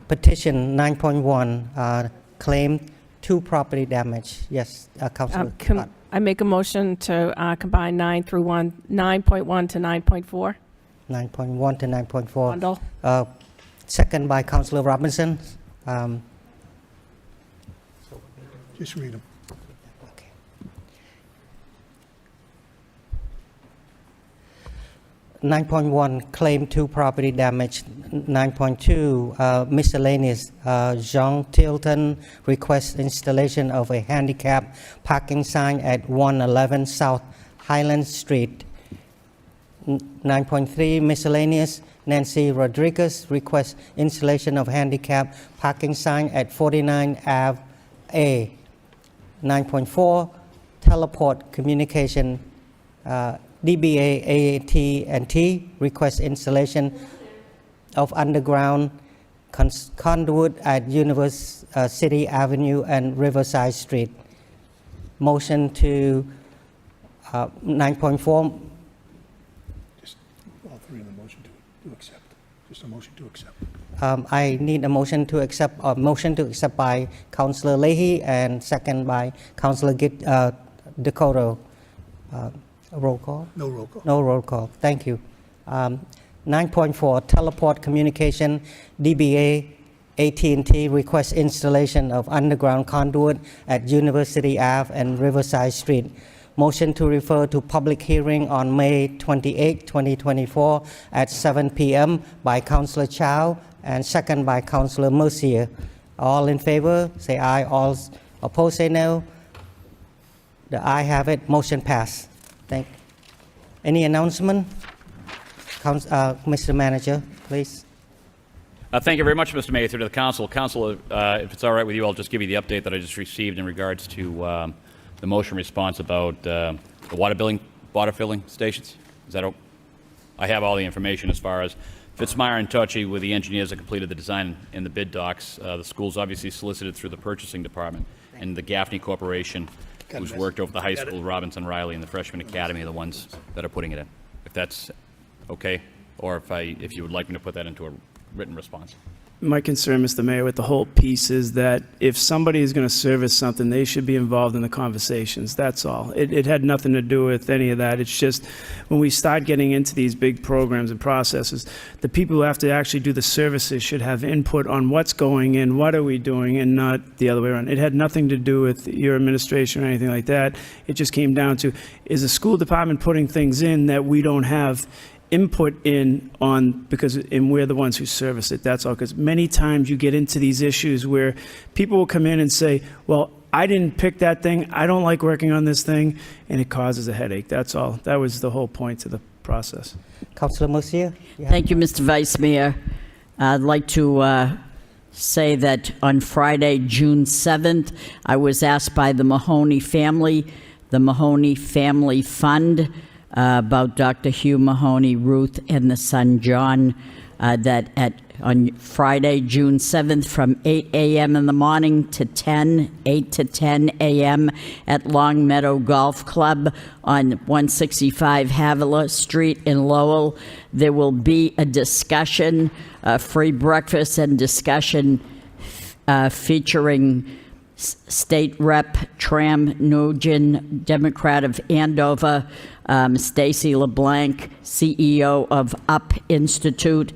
Speaker 1: Petition 9.1, claim 2 property damage. Yes, Councilor.
Speaker 9: I make a motion to combine 9.1 to 9.4.
Speaker 1: 9.1 to 9.4.
Speaker 9: Bundle.
Speaker 1: Second by Councilor Robinson.
Speaker 2: Just read them.
Speaker 1: 9.1, claim 2 property damage. 9.2, miscellaneous. Jean Tilton requests installation of a handicap parking sign at 111 South Highland Street. 9.3, miscellaneous. Nancy Rodriguez requests installation of handicap parking sign at 49 Ave A. 9.4, teleport communication. DBA AT&T requests installation of underground conduit at University Avenue and Riverside Street. Motion to 9.4.
Speaker 2: Just all three in the motion to accept. Just a motion to accept.
Speaker 1: I need a motion to accept, by Councilor Leahy and second by Councilor Dakota. Roll call?
Speaker 2: No roll call.
Speaker 1: No roll call. Thank you. 9.4, teleport communication. DBA AT&T requests installation of underground conduit at University Ave and Riverside Street. Motion to refer to public hearing on May 28, 2024 at 7 p.m. by Councilor Chow and second by Councilor Mercier. All in favor, say aye. All opposed, say no. The ayes have it. Motion passed. Thank you. Any announcement? Mr. Manager, please.
Speaker 13: Thank you very much, Mr. Mayor. Through to the council. Council, if it's all right with you, I'll just give you the update that I just received in regards to the motion response about the water filling stations. Is that okay? I have all the information as far as Fitzmyer and Tocci with the engineers that completed the design and the bid docs. The school's obviously solicited through the purchasing department, and the Gaffney Corporation, who's worked over the high school, Robinson Riley, and the freshman academy are the ones that are putting it in. If that's okay, or if you would like me to put that into a written response.
Speaker 5: My concern, Mr. Mayor, with the whole piece is that if somebody is going to service something, they should be involved in the conversations. That's all. It had nothing to do with any of that. It's just when we start getting into these big programs and processes, the people who have to actually do the services should have input on what's going in, what are we doing, and not the other way around. It had nothing to do with your administration or anything like that. It just came down to, is the school department putting things in that we don't have input in on, because and we're the ones who service it, that's all. Because many times you get into these issues where people will come in and say, well, I didn't pick that thing, I don't like working on this thing, and it causes a headache, that's all. That was the whole point to the process.
Speaker 1: Councillor Mercier?
Speaker 3: Thank you, Mr. Vice Mayor. I'd like to say that on Friday, June 7th, I was asked by the Mahoney Family Fund, about Dr. Hugh Mahoney, Ruth, and the son John, that on Friday, June 7th, from 8 a.m. in the morning to 8 to 10 a.m. at Long Meadow Golf Club on 165 Havilah Street in Lowell. There will be a discussion, free breakfast and discussion featuring State Rep Tram Nugent, Democrat of Andover, Stacy LeBlanc, CEO of UP Institute,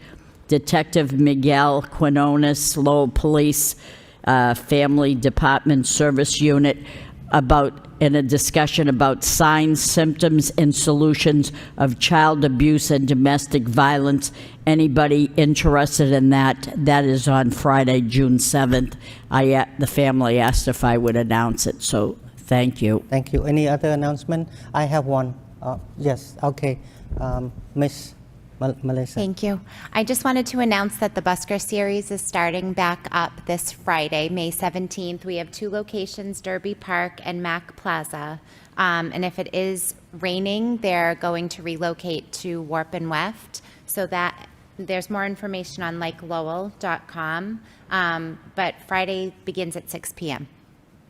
Speaker 3: Detective Miguel Quinones, Lowell Police Family Department Service Unit, in a discussion about signs, symptoms, and solutions of child abuse and domestic violence. Anybody interested in that? That is on Friday, June 7th. The family asked if I would announce it, so thank you.
Speaker 1: Thank you. Any other announcement? I have one. Yes, okay. Miss Melissa.
Speaker 21: Thank you. I just wanted to announce that the Busker Series is starting back up this Friday, May 17th. We have 2 locations, Derby Park and Mac Plaza. And if it is raining, they're going to relocate to Warp and Weft. So that there's more information on lakelowell.com. But Friday begins at 6 p.m.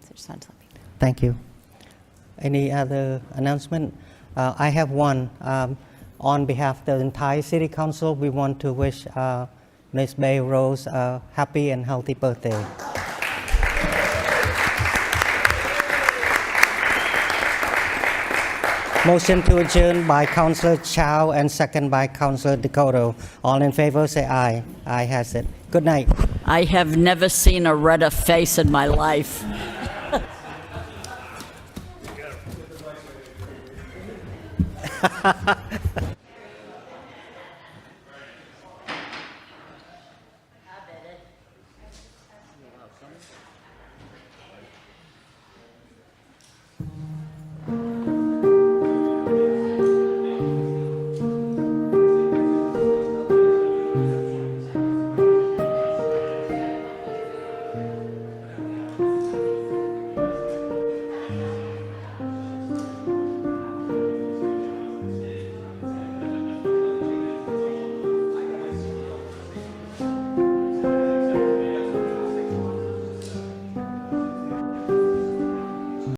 Speaker 21: So just wanted to let you know.
Speaker 1: Thank you. Any other announcement? I have one. On behalf of the entire City Council, we want to wish Ms. Bay Rose a happy and healthy birthday. Motion to adjourn by Councillor Chow and second by Councillor Dakota. All in favor, say aye. Aye has it. Good night.
Speaker 3: I have never seen a redder face in my life.